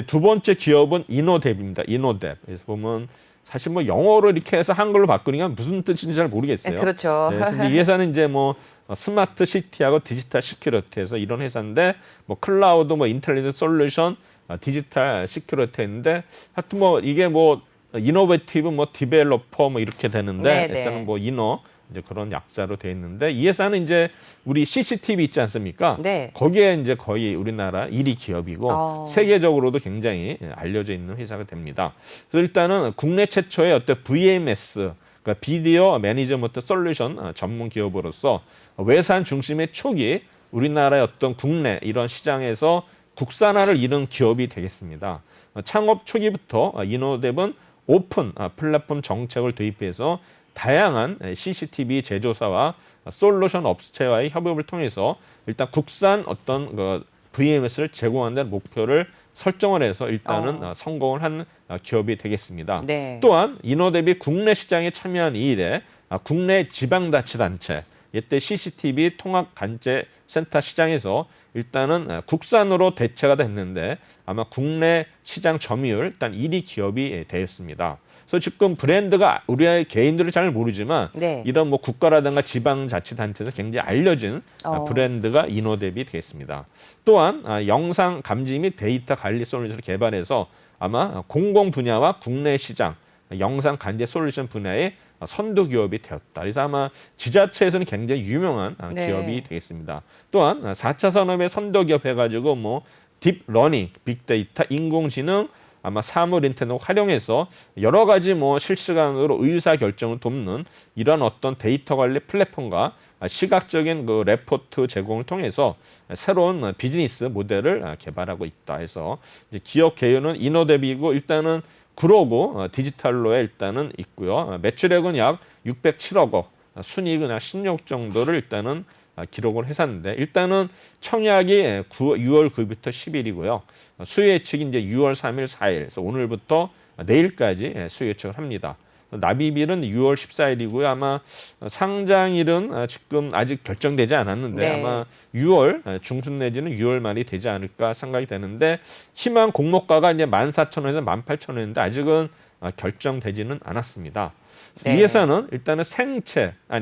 [SPEAKER 2] 두 번째 기업은 이노뎁입니다. 이노뎁. 그래서 보면 사실 뭐 영어로 이렇게 해서 한글로 바꾸니까 무슨 뜻인지 잘 모르겠어요.
[SPEAKER 1] 그렇죠.
[SPEAKER 2] 네, 그래서 이 회사는 이제 뭐 스마트 시티하고 디지털 시큐리티에서 이런 회사인데 뭐 클라우드, 뭐 인텔리전스 솔루션, 디지털 시큐리티인데 하여튼 뭐 이게 뭐 이노베이티브, 뭐 디벨로퍼 뭐 이렇게 되는데
[SPEAKER 1] 네네.
[SPEAKER 2] 일단은 뭐 이노 이제 그런 약자로 돼 있는데 이 회사는 이제 우리 CCTV 있지 않습니까?
[SPEAKER 1] 네.
[SPEAKER 2] 거기에 이제 거의 우리나라 1위 기업이고 세계적으로도 굉장히 알려져 있는 회사가 됩니다. 그래서 일단은 국내 최초의 어떤 VMS, 그러니까 비디오 매니지먼트 솔루션 전문 기업으로서 외산 중심의 초기 우리나라의 어떤 국내 이런 시장에서 국산화를 이룬 기업이 되겠습니다. 창업 초기부터 이노뎁은 오픈 플랫폼 정책을 도입해서 다양한 CCTV 제조사와 솔루션 업체와의 협업을 통해서 일단 국산 어떤 그 VMS를 제공한다는 목표를 설정을 해서 일단은 성공을 한 기업이 되겠습니다.
[SPEAKER 1] 네.
[SPEAKER 2] 또한 이노뎁이 국내 시장에 참여한 이일에 국내 지방자치단체 이때 CCTV 통합관제센터 시장에서 일단은 국산으로 대체가 됐는데 아마 국내 시장 점유율 일단 1위 기업이 되었습니다. 그래서 지금 브랜드가 우리 개인들은 잘 모르지만
[SPEAKER 1] 네.
[SPEAKER 2] 이런 뭐 국가라든가 지방자치단체에서 굉장히 알려진 브랜드가 이노뎁이 되겠습니다. 또한 영상 감지 및 데이터 관리 솔루션을 개발해서 아마 공공 분야와 국내 시장 영상 관제 솔루션 분야의 선도 기업이 되었다. 그래서 아마 지자체에서는 굉장히 유명한 기업이 되겠습니다. 또한 4차 산업의 선도 기업 해가지고 뭐 딥러닝, 빅데이터, 인공지능 아마 사물 인터넷을 활용해서 여러 가지 뭐 실시간으로 의사 결정을 돕는 이런 어떤 데이터 관리 플랫폼과 시각적인 그 레포트 제공을 통해서 새로운 비즈니스 모델을 개발하고 있다. 해서 이제 기업 개요는 이노뎁이고 일단은 그러고 디지털로에 일단은 있고요. 매출액은 약 607억 원, 순이익은 약 16억 정도를 일단은 기록을 했었는데 일단은 청약이 6월 9일부터 10일이고요. 수요 예측이 이제 6월 3일, 4일, 그래서 오늘부터 내일까지 수요 예측을 합니다. 납입일은 6월 14일이고요. 아마 상장일은 지금 아직 결정되지 않았는데
[SPEAKER 1] 네.
[SPEAKER 2] 아마 6월 중순 내지는 6월 말이 되지 않을까 생각이 되는데 희망 공모가가 이제 14,000원에서 18,000원인데 아직은 결정되지는 않았습니다.
[SPEAKER 1] 네.
[SPEAKER 2] 이 회사는 일단은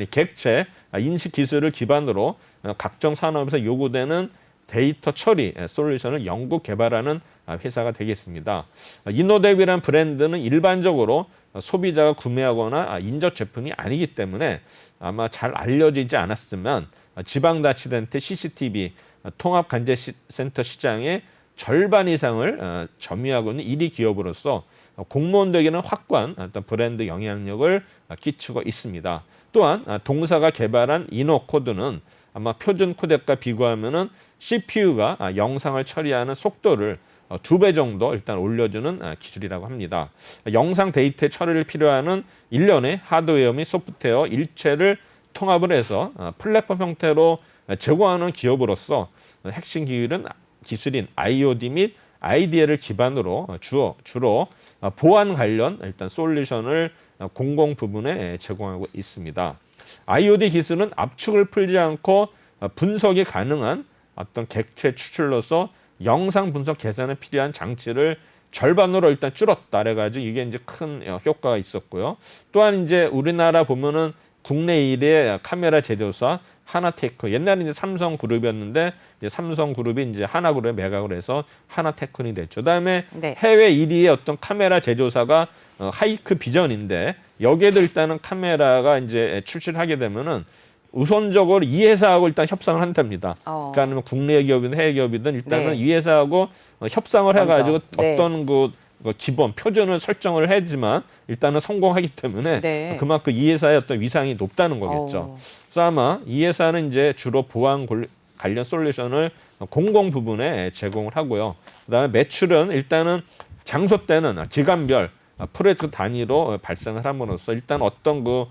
[SPEAKER 2] 객체 인식 기술을 기반으로 각종 산업에서 요구되는 데이터 처리 솔루션을 연구 개발하는 회사가 되겠습니다. 이노뎁이라는 브랜드는 일반적으로 소비자가 구매하거나 인접 제품이 아니기 때문에 아마 잘 알려지지 않았으면 지방자치단체 CCTV 통합관제센터 시장의 절반 이상을 점유하고 있는 1위 기업으로서 공무원들에게는 확고한 어떤 브랜드 영향력을 끼치고 있습니다. 또한 동사가 개발한 이노 코드는 아마 표준 코덱과 비교하면은 CPU가 영상을 처리하는 속도를 2배 정도 일단 올려주는 기술이라고 합니다. 영상 데이터 처리를 필요하는 일련의 하드웨어 및 소프트웨어 일체를 통합을 해서 플랫폼 형태로 제공하는 기업으로서 핵심 기술인 IoT 및 ID를 기반으로 주로 보안 관련 일단 솔루션을 공공 부분에 제공하고 있습니다. IoT 기술은 압축을 풀지 않고 분석이 가능한 어떤 객체 추출로서 영상 분석 계산에 필요한 장치를 절반으로 일단 줄었다. 그래가지고 이게 이제 큰 효과가 있었고요. 또한 이제 우리나라 보면은 국내 1의 카메라 제조사 하나테크, 옛날에 이제 삼성그룹이었는데 이제 삼성그룹이 이제 하나그룹에 매각을 해서 하나테크니 됐죠. 그다음에
[SPEAKER 1] 네.
[SPEAKER 2] 해외 1위의 어떤 카메라 제조사가 하이크 비전인데 여기에도 일단은 카메라가 이제 출시를 하게 되면은 우선적으로 이 회사하고 일단 협상을 한답니다. 그러니까 국내 기업이든 해외 기업이든 일단은 이 회사하고 협상을 해가지고 어떤 그 기본 표준을 설정을 하지만 일단은 성공하기 때문에 그만큼 이 회사의 어떤 위상이 높다는 거겠죠. 그래서 아마 이 회사는 이제 주로 보안 관련 솔루션을 공공 부분에 제공을 하고요. 그다음에 매출은 일단은 장소 때는 기간별 프로젝트 단위로 발생을 함으로써 일단 어떤 그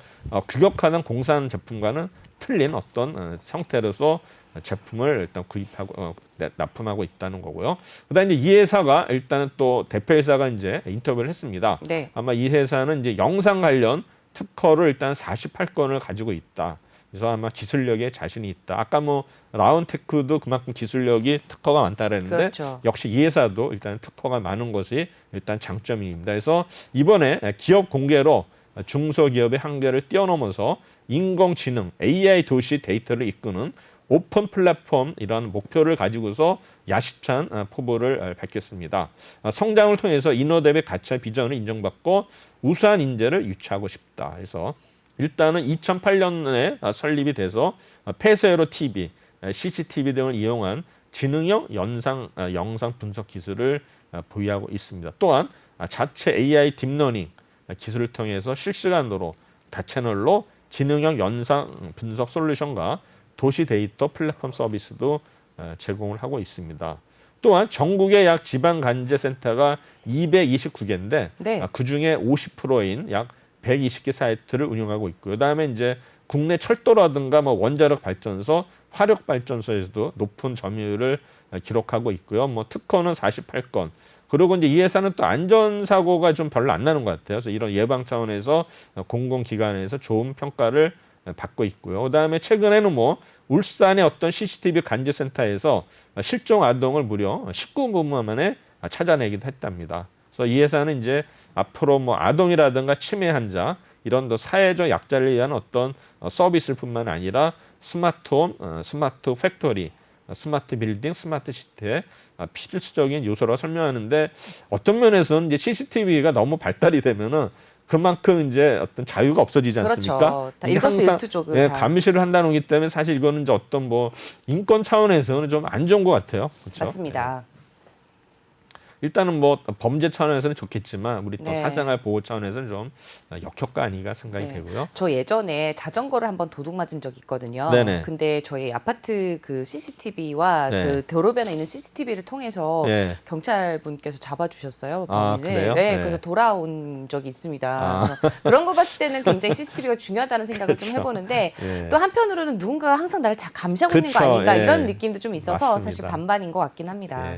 [SPEAKER 2] 규격화된 공산 제품과는 틀린 어떤 형태로서 제품을 일단 구입하고 납품하고 있다는 거고요. 그다음에 이제 이 회사가 일단은 또 대표 회사가 이제 인터뷰를 했습니다. 아마 이 회사는 이제 영상 관련 특허를 일단 48건을 가지고 있다. 그래서 아마 기술력에 자신이 있다. 아까 뭐 라운테크도 그만큼 기술력이 특허가 많다 그랬는데 역시 이 회사도 일단 특허가 많은 것이 일단 장점입니다. 그래서 이번에 기업 공개로 중소기업의 한계를 뛰어넘어서 인공지능, AI 도시 데이터를 이끄는 오픈 플랫폼 이런 목표를 가지고서 야심찬 포부를 밝혔습니다. 성장을 통해서 인허대의 가치와 비전을 인정받고 우수한 인재를 유치하고 싶다. 그래서 일단은 2008년에 설립이 돼서 폐쇄로 TV, CCTV 등을 이용한 지능형 영상 분석 기술을 보유하고 있습니다. 또한 자체 AI 딥러닝 기술을 통해서 실시간으로 다채널로 지능형 영상 분석 솔루션과 도시 데이터 플랫폼 서비스도 제공을 하고 있습니다. 또한 전국의 약 지방간제센터가 229개인데 그중에 50%인 약 120개 사이트를 운영하고 있고요. 그다음에 이제 국내 철도라든가 뭐 원자력 발전소, 화력 발전소에서도 높은 점유율을 기록하고 있고요. 뭐 특허는 48건. 그리고 이제 이 회사는 또 안전사고가 좀 별로 안 나는 것 같아요. 그래서 이런 예방 차원에서 공공기관에서 좋은 평가를 받고 있고요. 그다음에 최근에는 뭐 울산의 어떤 CCTV 간제센터에서 실종 아동을 무려 19분 만에 찾아내기도 했답니다. 그래서 이 회사는 이제 앞으로 뭐 아동이라든가 치매 환자 이런 또 사회적 약자를 위한 어떤 서비스뿐만 아니라 스마트홈, 스마트 팩토리, 스마트 빌딩, 스마트 시티의 필수적인 요소라고 설명하는데 어떤 면에서는 이제 CCTV가 너무 발달이 되면은 그만큼 이제 어떤 자유가 없어지지 않습니까?
[SPEAKER 1] 일거수일투족을
[SPEAKER 2] 감시를 한다는 거기 때문에 사실 이거는 이제 어떤 뭐 인권 차원에서는 좀 안 좋은 것 같아요. 그렇죠?
[SPEAKER 1] 맞습니다.
[SPEAKER 2] 일단은 뭐 범죄 차원에서는 좋겠지만 우리 또 사생활 보호 차원에서는 좀 역효과 아닌가 생각이 되고요.
[SPEAKER 1] 저 예전에 자전거를 한번 도둑 맞은 적이 있거든요. 근데 저희 아파트 그 CCTV와 그 도로변에 있는 CCTV를 통해서 경찰분께서 잡아주셨어요. 범인을. 그래서 돌아온 적이 있습니다. 그런 거 봤을 때는 굉장히 CCTV가 중요하다는 생각을 좀 해보는데 또 한편으로는 누군가가 항상 나를 감시하고 있는 거 아닌가 이런 느낌도 좀 있어서 맞습니다. 사실 반반인 것 같긴 합니다.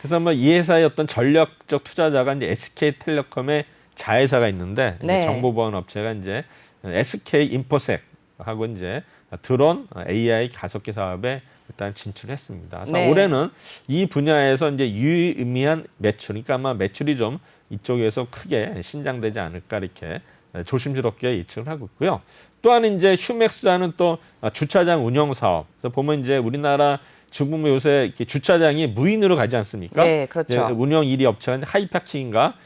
[SPEAKER 2] 그래서 뭐 이 회사의 어떤 전략적 투자자가 이제 SK텔레콤의 자회사가 있는데 정보보안 업체가 이제 SK인포색 하고 이제 드론 AI 가속기 사업에 일단 진출했습니다. 그래서 올해는 이 분야에서 이제 유의미한 매출, 그러니까 아마 매출이 좀 이쪽에서 크게 신장되지 않을까 이렇게 조심스럽게 예측을 하고 있고요. 또한 이제 휴맥스라는 또 주차장 운영 사업. 그래서 보면 이제 우리나라 지금 요새 이렇게 주차장이 무인으로 가지 않습니까?
[SPEAKER 1] 그렇죠.
[SPEAKER 2] 운영 1위 업체가 하이파킹과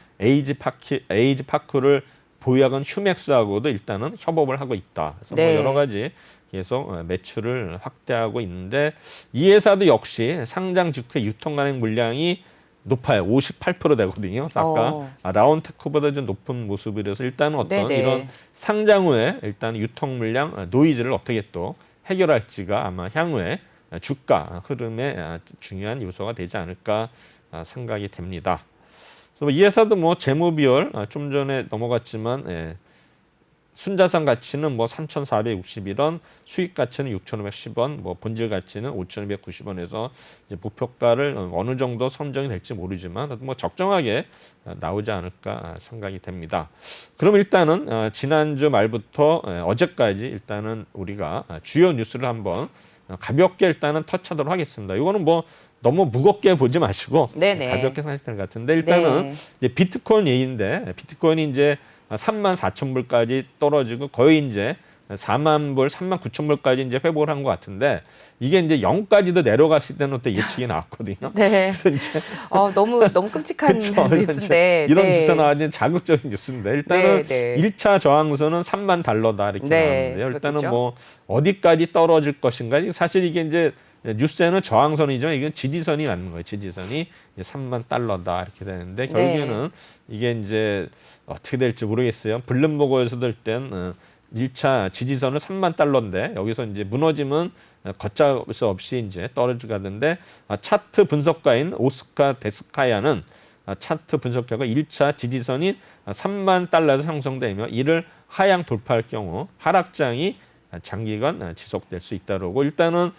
[SPEAKER 2] 에이지파크를 보유하건 휴맥스하고도 일단은 협업을 하고 있다. 그래서 뭐 여러 가지 계속 매출을 확대하고 있는데 이 회사도 역시 상장 직후에 유통 가능 물량이 높아요. 58% 되거든요. 아까 라운테크보다 좀 높은 모습이라서 일단은 어떤 이런 상장 후에 일단 유통 물량 노이즈를 어떻게 또 해결할지가 아마 향후에 주가 흐름에 중요한 요소가 되지 않을까 생각이 됩니다. 그래서 이 회사도 뭐 재무 비율 좀 전에 넘어갔지만 순자산 가치는 뭐 3,461원, 수익 가치는 6,510원, 뭐 본질 가치는 5,290원에서 이제 목표가를 어느 정도 선정이 될지 모르지만 뭐 적정하게 나오지 않을까 생각이 됩니다. 그럼 일단은 지난주 말부터 어제까지 일단은 우리가 주요 뉴스를 한번 가볍게 일단은 터치하도록 하겠습니다. 이거는 뭐 너무 무겁게 보지 마시고
[SPEAKER 1] 네네.
[SPEAKER 2] 가볍게 사실 될 것 같은데 일단은
[SPEAKER 1] 네.
[SPEAKER 2] 이제 비트코인 예인데 비트코인이 이제 34,000불까지 떨어지고 거의 이제 4만 불, 3만 9천 불까지 이제 회복을 한 것 같은데 이게 이제 0까지도 내려갔을 때는 또 예측이 나왔거든요.
[SPEAKER 1] 네.
[SPEAKER 2] 그래서 이제
[SPEAKER 1] 너무 끔찍한 뉴스인데
[SPEAKER 2] 이런
[SPEAKER 1] 네.
[SPEAKER 2] 뉴스가 나왔는 자극적인 뉴스인데 일단은
[SPEAKER 1] 네.
[SPEAKER 2] 1차 저항선은 3만 달러다 이렇게 나왔는데요. 일단은
[SPEAKER 1] 그렇겠죠.
[SPEAKER 2] 뭐 어디까지 떨어질 것인가 사실 이게 이제 뉴스에는 저항선이지만 이건 지지선이 맞는 거예요. 지지선이 3만 달러다 이렇게 되는데 결국에는 이게 이제 어떻게 될지 모르겠어요. 블룸버그에서도 일단 1차 지지선은 3만 달러인데 여기서 이제 무너지면 걷잡을 수 없이 이제 떨어지가는데 차트 분석가인 오스카 데스카야는 차트 분석가가 1차 지지선인 3만 달러에서 형성되며 이를 하향 돌파할 경우 하락장이 장기간 지속될 수 있다라고 일단은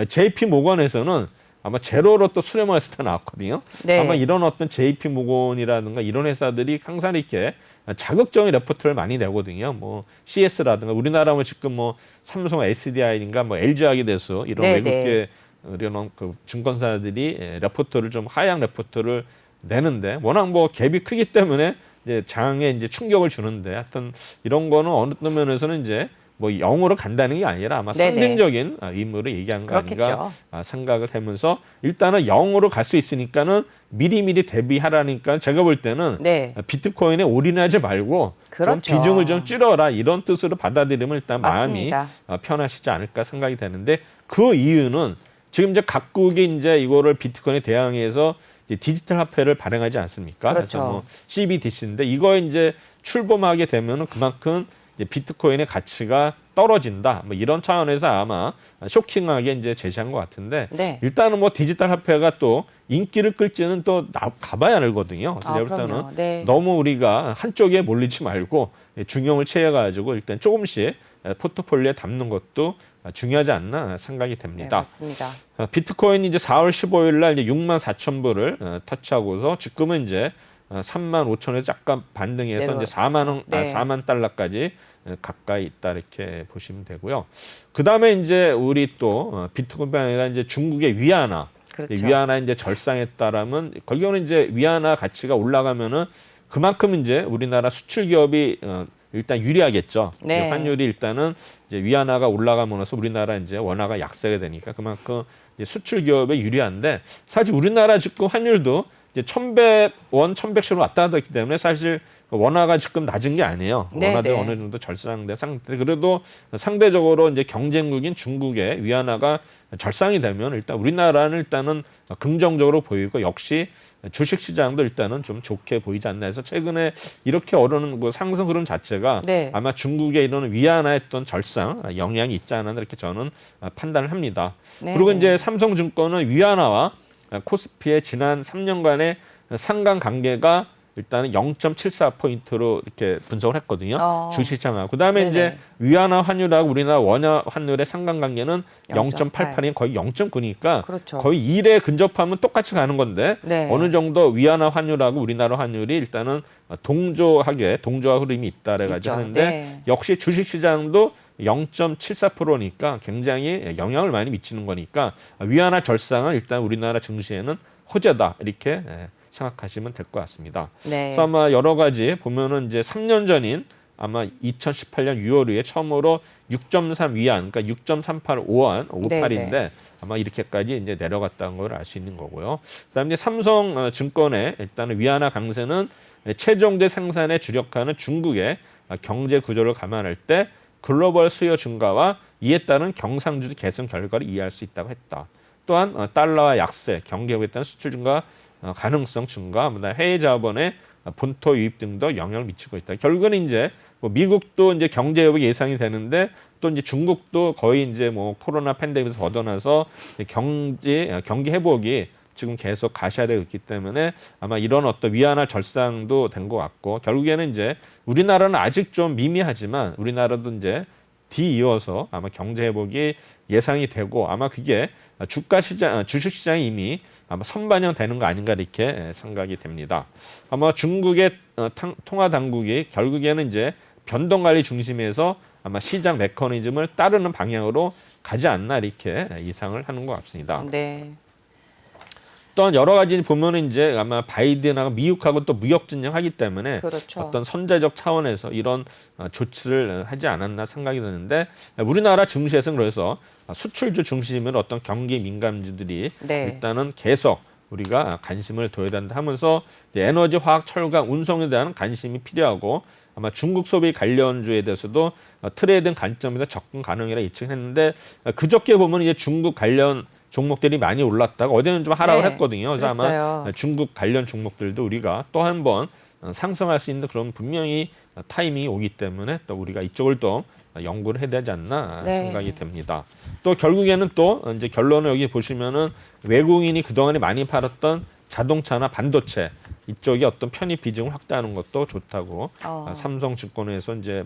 [SPEAKER 2] JP 모건에서는 아마 제로로 또 수렴할 때 나왔거든요.
[SPEAKER 1] 네.
[SPEAKER 2] 아마 이런 어떤 JP 모건이라든가 이런 회사들이 항상 이렇게 자극적인 레포트를 많이 내거든요. 뭐 CS라든가 우리나라면 지금 뭐 삼성 SDI인가 뭐 LG화학에 대해서 이런
[SPEAKER 1] 네,
[SPEAKER 2] 외국계 이런 그 증권사들이 레포트를 좀 하향 레포트를 내는데 워낙 뭐 갭이 크기 때문에 이제 장에 이제 충격을 주는데 하여튼 이런 거는 어느 면에서는 이제 뭐 0으로 간다는 게 아니라 아마 상징적인 의무를 얘기한 거 아닌가 생각을 하면서 일단은 0으로 갈 수 있으니까는 미리미리 대비하라니까 제가 볼 때는 비트코인에 올인하지 말고 좀 비중을 좀 줄여라 이런 뜻으로 받아들이면 일단 마음이 편하시지 않을까 생각이 되는데 그 이유는 지금 이제 각국이 이제 이거를 비트코인에 대항해서 이제 디지털 화폐를 발행하지 않습니까? 그래서 뭐 CBDC인데 이거 이제 출범하게 되면은 그만큼 이제 비트코인의 가치가 떨어진다. 뭐 이런 차원에서 아마 쇼킹하게 이제 제시한 것 같은데 일단은 뭐 디지털 화폐가 또 인기를 끌지는 또 가봐야 알거든요. 그래서 일단은 너무 우리가 한쪽에 몰리지 말고 중용을 취해가지고 일단 조금씩 포트폴리오에 담는 것도 중요하지 않나 생각이 됩니다.
[SPEAKER 1] 맞습니다.
[SPEAKER 2] 비트코인이 이제 4월 15일 날 이제 64,000불을 터치하고서 지금은 이제 35,000원에서 약간 반등해서 이제 4만 달러까지 가까이 있다 이렇게 보시면 되고요. 그 다음에 이제 우리 또 비트코인이 아니라 이제 중국의 위안화, 위안화 이제 절상했다라면 거기는 이제 위안화 가치가 올라가면은 그만큼 이제 우리나라 수출 기업이 일단 유리하겠죠. 환율이 일단은 이제 위안화가 올라가면서 우리나라 이제 원화가 약세가 되니까 그만큼 이제 수출 기업에 유리한데 사실 우리나라 지금 환율도 이제 1,100원, 1,110원 왔다 갔다 했기 때문에 사실 원화가 지금 낮은 게 아니에요. 원화도 어느 정도 절상돼 상태. 그래도 상대적으로 이제 경쟁국인 중국의 위안화가 절상이 되면 일단 우리나라는 일단은 긍정적으로 보이고 역시 주식시장도 일단은 좀 좋게 보이지 않나 해서 최근에 이렇게 오르는 그 상승 흐름 자체가 아마 중국의 이런 위안화의 어떤 절상 영향이 있지 않나 이렇게 저는 판단을 합니다. 그리고 이제 삼성증권은 위안화와 코스피의 지난 3년간의 상관 관계가 일단은 0.74포인트로 이렇게 분석을 했거든요. 주식시장하고. 그다음에 이제 위안화 환율하고 우리나라 원화 환율의 상관관계는 0.88이 거의 0.9니까 거의 1에 근접하면 똑같이 가는 건데 어느 정도 위안화 환율하고 우리나라 환율이 일단은 동조화 흐름이 있다 그래가지고 하는데 역시 주식시장도 0.74%니까 굉장히 영향을 많이 미치는 거니까 위안화 절상은 일단 우리나라 증시에는 호재다 이렇게 생각하시면 될 것 같습니다. 그래서 아마 여러 가지 보면은 이제 3년 전인 아마 2018년 6월 이후에 처음으로 6.3 위안, 그러니까 6.385원, 58인데 아마 이렇게까지 이제 내려갔다는 걸 알 수 있는 거고요. 그다음에 삼성증권의 일단은 위안화 강세는 최종대 생산에 주력하는 중국의 경제 구조를 감안할 때 글로벌 수요 증가와 이에 따른 경상주도 개선 결과를 이해할 수 있다고 했다. 또한 달러와 약세, 경기 회복에 따른 수출 증가 가능성 증가, 해외 자본의 본토 유입 등도 영향을 미치고 있다. 결국은 이제 뭐 미국도 이제 경제 회복이 예상이 되는데 또 이제 중국도 거의 이제 뭐 코로나 팬데믹에서 벗어나서 경기 회복이 지금 계속 가시화되고 있기 때문에 아마 이런 어떤 위안화 절상도 된 것 같고 결국에는 이제 우리나라는 아직 좀 미미하지만 우리나라도 이제 뒤이어서 아마 경제 회복이 예상이 되고 아마 그게 주식시장이 이미 아마 선반영되는 거 아닌가 이렇게 생각이 됩니다. 아마 중국의 통화당국이 결국에는 이제 변동관리 중심에서 아마 시장 메커니즘을 따르는 방향으로 가지 않나 이렇게 예상을 하는 것 같습니다. 어떤 여러 가지 보면은 이제 아마 바이든하고 미국하고 또 무역 전쟁하기 때문에
[SPEAKER 1] 그렇죠.
[SPEAKER 2] 어떤 선제적 차원에서 이런 조치를 하지 않았나 생각이 드는데 우리나라 증시에서는 그래서 수출주 중심으로 어떤 경기 민감주들이
[SPEAKER 1] 네.
[SPEAKER 2] 일단은 계속 우리가 관심을 둬야 된다 하면서 에너지, 화학, 철강, 운송에 대한 관심이 필요하고 아마 중국 소비 관련주에 대해서도 트레이딩 관점에서 접근 가능이라 예측했는데 그저께 보면 이제 중국 관련 종목들이 많이 올랐다가 어제는 좀 하락을
[SPEAKER 1] 네,
[SPEAKER 2] 했거든요. 그래서
[SPEAKER 1] 그랬어요.
[SPEAKER 2] 아마 중국 관련 종목들도 우리가 또 한 번 상승할 수 있는 그런 분명히 타이밍이 오기 때문에 또 우리가 이쪽을 또 연구를 해야 되지 않나
[SPEAKER 1] 네.
[SPEAKER 2] 생각이 됩니다. 또 결국에는 또 이제 결론을 여기 보시면은 외국인이 그동안에 많이 팔았던 자동차나 반도체 이쪽이 어떤 편입 비중을 확대하는 것도 좋다고 삼성증권에서 이제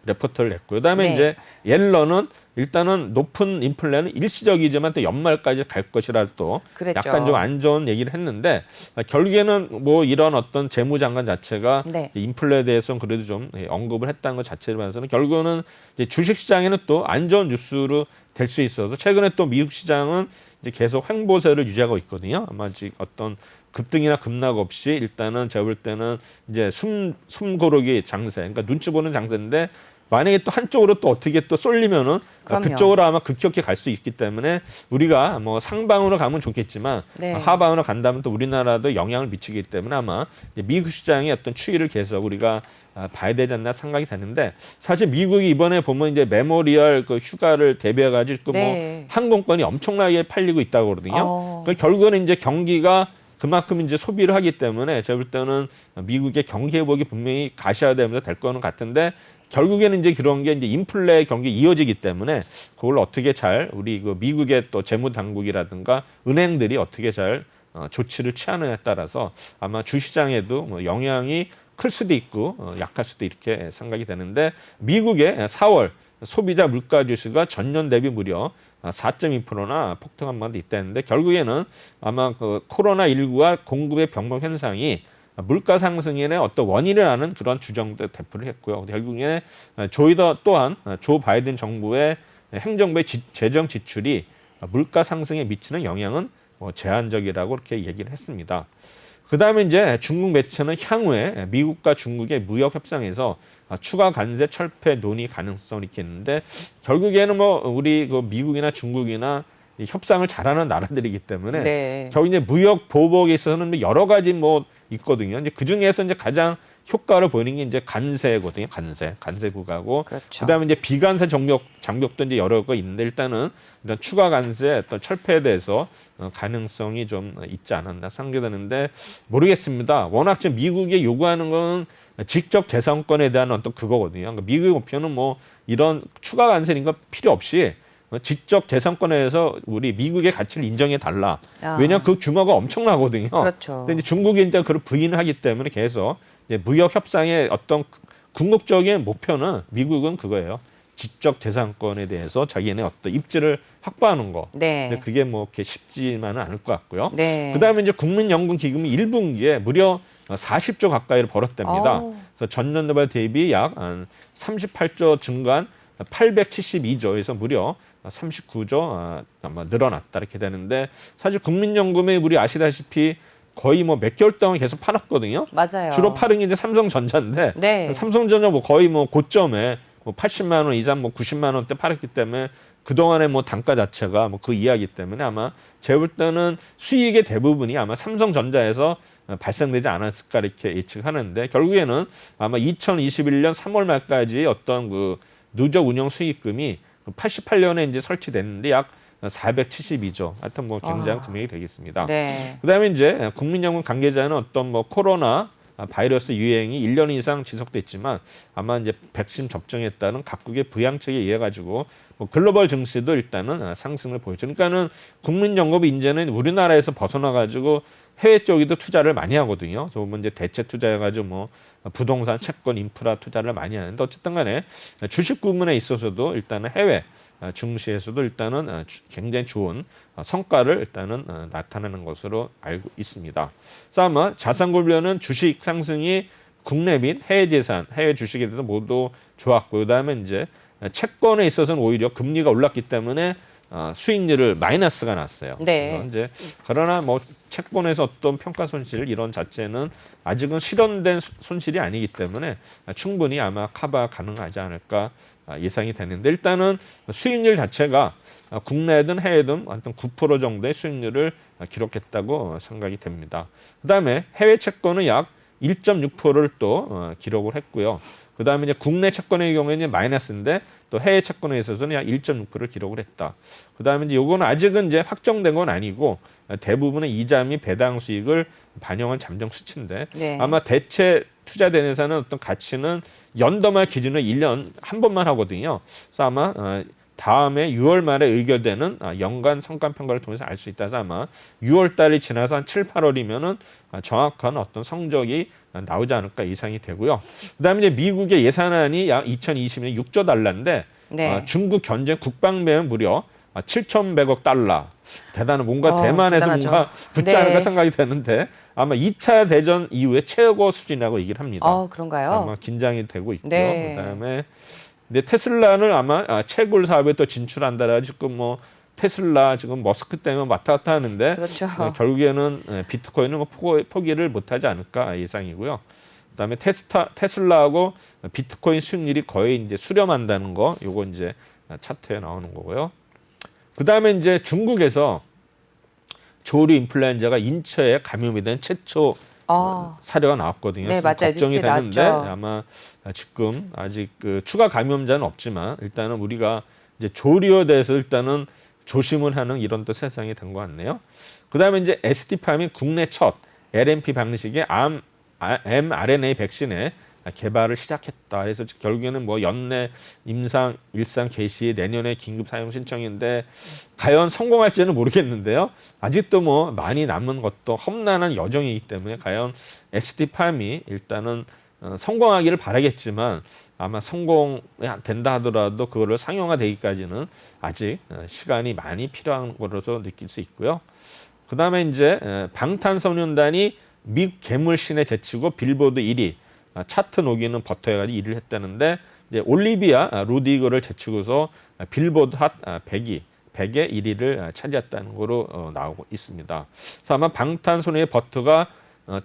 [SPEAKER 2] 레포트를 냈고요. 그다음에
[SPEAKER 1] 네.
[SPEAKER 2] 이제 옐러는 일단은 높은 인플레는 일시적이지만 또 연말까지 갈 것이라 또
[SPEAKER 1] 그랬죠.
[SPEAKER 2] 약간 좀 안 좋은 얘기를 했는데 결국에는 뭐 이런 어떤 재무장관 자체가
[SPEAKER 1] 네.
[SPEAKER 2] 인플레에 대해서는 그래도 좀 언급을 했다는 것 자체를 봐서는 결국은 이제 주식시장에는 또 안 좋은 뉴스로 될 수 있어서 최근에 또 미국 시장은 이제 계속 횡보세를 유지하고 있거든요. 아마 아직 어떤 급등이나 급락 없이 일단은 제가 볼 때는 이제 숨고르기 장세, 그러니까 눈치 보는 장세인데 만약에 또 한쪽으로 또 어떻게 또 쏠리면은
[SPEAKER 1] 그럼요.
[SPEAKER 2] 그쪽으로 아마 급격히 갈 수 있기 때문에 우리가 뭐 상방으로 가면 좋겠지만
[SPEAKER 1] 네.
[SPEAKER 2] 하방으로 간다면 또 우리나라도 영향을 미치기 때문에 아마 이제 미국 시장의 어떤 추이를 계속 우리가 봐야 되지 않나 생각이 되는데 사실 미국이 이번에 보면 이제 메모리얼 그 휴가를 대비해 가지고
[SPEAKER 1] 네.
[SPEAKER 2] 뭐 항공권이 엄청나게 팔리고 있다고 그러거든요. 그러니까 결국에는 이제 경기가 그만큼 이제 소비를 하기 때문에 제가 볼 때는 미국의 경기 회복이 분명히 가시화되면서 될 거는 같은데 결국에는 이제 그런 게 이제 인플레 경기 이어지기 때문에 그걸 어떻게 잘 우리 그 미국의 또 재무 당국이라든가 은행들이 어떻게 잘 조치를 취하느냐에 따라서 아마 주시장에도 뭐 영향이 클 수도 있고 약할 수도 이렇게 생각이 되는데 미국의 4월 소비자 물가 지수가 전년 대비 무려 4.2%나 폭등한 바도 있다는데 결국에는 아마 그 코로나19와 공급의 병목 현상이 물가 상승의 어떤 원인이라는 그런 주장도 대표를 했고요. 결국에 또한 조 바이든 정부의 행정부의 재정 지출이 물가 상승에 미치는 영향은 제한적이라고 이렇게 얘기를 했습니다. 그다음에 이제 중국 매체는 향후에 미국과 중국의 무역 협상에서 추가 관세 철폐 논의 가능성이 이렇게 있는데 결국에는 뭐 우리 그 미국이나 중국이나 협상을 잘하는 나라들이기 때문에
[SPEAKER 1] 네.
[SPEAKER 2] 저희 이제 무역 보복에 있어서는 여러 가지 뭐 있거든요. 이제 그 중에서 이제 가장 효과를 보이는 게 이제 관세거든요. 관세 부과고.
[SPEAKER 1] 그렇죠.
[SPEAKER 2] 그다음에 이제 비관세 장벽도 이제 여러 거 있는데 일단 추가 관세 어떤 철폐에 대해서 가능성이 좀 있지 않았나 생각되는데 모르겠습니다. 워낙 지금 미국이 요구하는 건 직접 재산권에 대한 어떤 그거거든요. 그러니까 미국의 목표는 뭐 이런 추가 관세인 거 필요 없이 지적 재산권에서 우리 미국의 가치를 인정해 달라. 왜냐하면 그 규모가 엄청나거든요.
[SPEAKER 1] 그렇죠.
[SPEAKER 2] 근데 이제 중국이 이제 그걸 부인을 하기 때문에 계속 이제 무역 협상의 어떤 궁극적인 목표는 미국은 그거예요. 지적 재산권에 대해서 자기네 어떤 입지를 확보하는 거.
[SPEAKER 1] 네.
[SPEAKER 2] 근데 그게 뭐 이렇게 쉽지만은 않을 것 같고요.
[SPEAKER 1] 네.
[SPEAKER 2] 그다음에 이제 국민연금 기금이 1분기에 무려 40조 가까이를 벌었답니다. 그래서 전년도 대비 약 38조 증가한 872조에서 무려 39조 아마 늘어났다 이렇게 되는데 사실 국민연금에 우리 아시다시피 거의 뭐 몇 개월 동안 계속 팔았거든요.
[SPEAKER 1] 맞아요.
[SPEAKER 2] 주로 파는 게 이제 삼성전자인데
[SPEAKER 1] 네.
[SPEAKER 2] 삼성전자 뭐 거의 뭐 고점에 뭐 80만 원 이상 뭐 90만 원대 팔았기 때문에 그동안의 뭐 단가 자체가 뭐 그 이하기 때문에 아마 제가 볼 때는 수익의 대부분이 아마 삼성전자에서 발생되지 않았을까 이렇게 예측하는데 결국에는 아마 2021년 3월 말까지 어떤 그 누적 운영 수익금이 88년에 이제 설치됐는데 약 472조. 하여튼 뭐 굉장한 금액이 되겠습니다.
[SPEAKER 1] 네.
[SPEAKER 2] 그다음에 이제 국민연금 관계자는 어떤 뭐 코로나 바이러스 유행이 1년 이상 지속됐지만 아마 이제 백신 접종에 따른 각국의 부양책에 의해 가지고 뭐 글로벌 증시도 일단은 상승을 보였죠. 그러니까는 국민연금이 이제는 우리나라에서 벗어나 가지고 해외 쪽에도 투자를 많이 하거든요. 그래서 보면 이제 대체 투자해가지고 뭐 부동산, 채권, 인프라 투자를 많이 하는데 어쨌든 간에 주식 부문에 있어서도 일단은 해외 증시에서도 일단은 굉장히 좋은 성과를 일단은 나타내는 것으로 알고 있습니다. 그래서 아마 자산 분류는 주식 상승이 국내 및 해외 재산, 해외 주식에 대해서 모두 좋았고 그다음에 이제 채권에 있어서는 오히려 금리가 올랐기 때문에 수익률을 마이너스가 났어요.
[SPEAKER 1] 네.
[SPEAKER 2] 그래서 이제 그러나 뭐 채권에서 어떤 평가 손실 이런 자체는 아직은 실현된 손실이 아니기 때문에 충분히 아마 커버 가능하지 않을까 예상이 되는데 일단은 수익률 자체가 국내든 해외든 어떤 9% 정도의 수익률을 기록했다고 생각이 됩니다. 그다음에 해외 채권은 약 1.6%를 또 기록을 했고요. 그다음에 이제 국내 채권의 경우에는 마이너스인데 또 해외 채권에 있어서는 약 1.6%를 기록을 했다. 그다음에 이제 요거는 아직은 이제 확정된 건 아니고 대부분의 이자 및 배당 수익을 반영한 잠정 수치인데
[SPEAKER 1] 네.
[SPEAKER 2] 아마 대체 투자 대내사는 어떤 가치는 연도말 기준으로 1년 한 번만 하거든요. 그래서 아마 다음에 6월 말에 의결되는 연간 성과 평가를 통해서 알 수 있다서 아마 6월 달이 지나서 한 7, 8월이면은 정확한 어떤 성적이 나오지 않을까 예상이 되고요. 그다음에 이제 미국의 예산안이 약 2020년 6조 달러인데
[SPEAKER 1] 네.
[SPEAKER 2] 중국 견제 국방비는 무려 7,100억 달러. 대단한 뭔가 대만에서
[SPEAKER 1] 대단하죠.
[SPEAKER 2] 뭔가 붙지
[SPEAKER 1] 네.
[SPEAKER 2] 않을까 생각이 되는데 아마 2차 대전 이후에 최고 수준이라고 얘기를 합니다.
[SPEAKER 1] 그런가요?
[SPEAKER 2] 아마 긴장이 되고 있고요.
[SPEAKER 1] 네.
[SPEAKER 2] 그다음에 근데 테슬라는 아마 채굴 사업에 또 진출한다라 지금 뭐 테슬라 지금 머스크 때문에 왔다 갔다 하는데
[SPEAKER 1] 그렇죠.
[SPEAKER 2] 결국에는 비트코인은 뭐 포기를 못하지 않을까 예상이고요. 그다음에 테슬라하고 비트코인 수익률이 거의 이제 수렴한다는 거, 요거 이제 차트에 나오는 거고요. 그다음에 이제 중국에서 조류 인플루엔자가 인체에 감염이 된 최초 사례가 나왔거든요.
[SPEAKER 1] 네, 맞아요.
[SPEAKER 2] 걱정이
[SPEAKER 1] 뉴스에
[SPEAKER 2] 되는데
[SPEAKER 1] 나왔죠.
[SPEAKER 2] 아마 지금 아직 그 추가 감염자는 없지만 일단은 우리가 이제 조류에 대해서 일단은 조심을 하는 이런 또 세상이 된 것 같네요. 그다음에 이제 ST팜이 국내 첫 LNP 방식의 mRNA 백신의 개발을 시작했다. 그래서 결국에는 뭐 연내 임상 일상 개시 내년에 긴급 사용 신청인데 과연 성공할지는 모르겠는데요. 아직도 뭐 많이 남은 것도 험난한 여정이기 때문에 과연 ST팜이 일단은 성공하기를 바라겠지만 아마 성공된다 하더라도 그거를 상용화되기까지는 아직 시간이 많이 필요한 것으로 느낄 수 있고요. 그다음에 이제 방탄소년단이 미국 괴물신에 제치고 빌보드 1위 차트 녹이는 버터에까지 1위를 했다는데 이제 올리비아 로드리고를 제치고서 빌보드 핫 100의 1위를 차지했다는 거로 나오고 있습니다. 그래서 아마 방탄소년의 버터가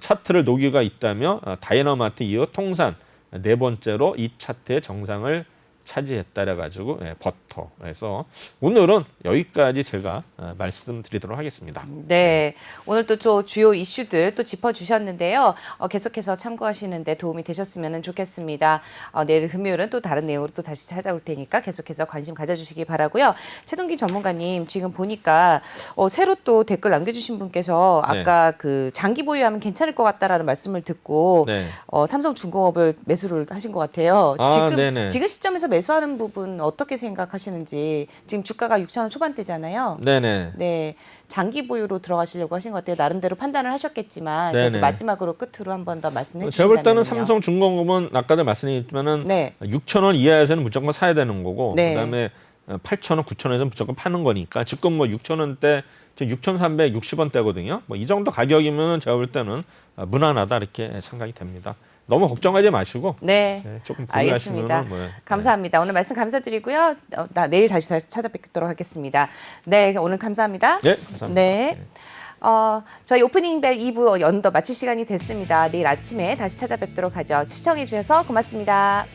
[SPEAKER 2] 차트를 녹이가 있다며 다이너마이트 이후 통산 네 번째로 이 차트의 정상을 차지했다래 가지고 버터. 그래서 오늘은 여기까지 제가 말씀드리도록 하겠습니다.
[SPEAKER 1] 네, 오늘 또 주요 이슈들 또 짚어주셨는데요. 계속해서 참고하시는데 도움이 되셨으면 좋겠습니다. 내일 금요일은 또 다른 내용으로 또 다시 찾아올 테니까 계속해서 관심 가져주시기 바라고요. 최동기 전문가님 지금 보니까 새로 또 댓글 남겨주신 분께서 아까 그 장기 보유하면 괜찮을 것 같다라는 말씀을 듣고 삼성중공업을 매수를 하신 것 같아요. 지금 시점에서 매수하는 부분 어떻게 생각하시는지. 지금 주가가 6,000원 초반대잖아요.
[SPEAKER 2] 네네.
[SPEAKER 1] 네, 장기 보유로 들어가시려고 하신 것 같아요. 나름대로 판단을 하셨겠지만 그래도 마지막으로 끝으로 한 번 더 말씀해 주신다면요.
[SPEAKER 2] 제가 볼 때는 삼성중공업은 아까도 말씀드렸지만은 6,000원 이하에서는 무조건 사야 되는 거고 그다음에 8,000원, 9,000원에서 무조건 파는 거니까 지금 뭐 6,000원대 지금 6,360원대거든요. 뭐 이 정도 가격이면 제가 볼 때는 무난하다 이렇게 생각이 됩니다. 너무 걱정하지 마시고 조금
[SPEAKER 1] 알겠습니다. 감사합니다. 오늘 말씀 감사드리고요. 내일 다시 찾아뵙도록 하겠습니다. 네, 오늘 감사합니다.
[SPEAKER 2] 네, 감사합니다.
[SPEAKER 1] 네. 저희 오프닝 벨 2부 연도 마칠 시간이 됐습니다. 내일 아침에 다시 찾아뵙도록 하죠. 시청해 주셔서 고맙습니다.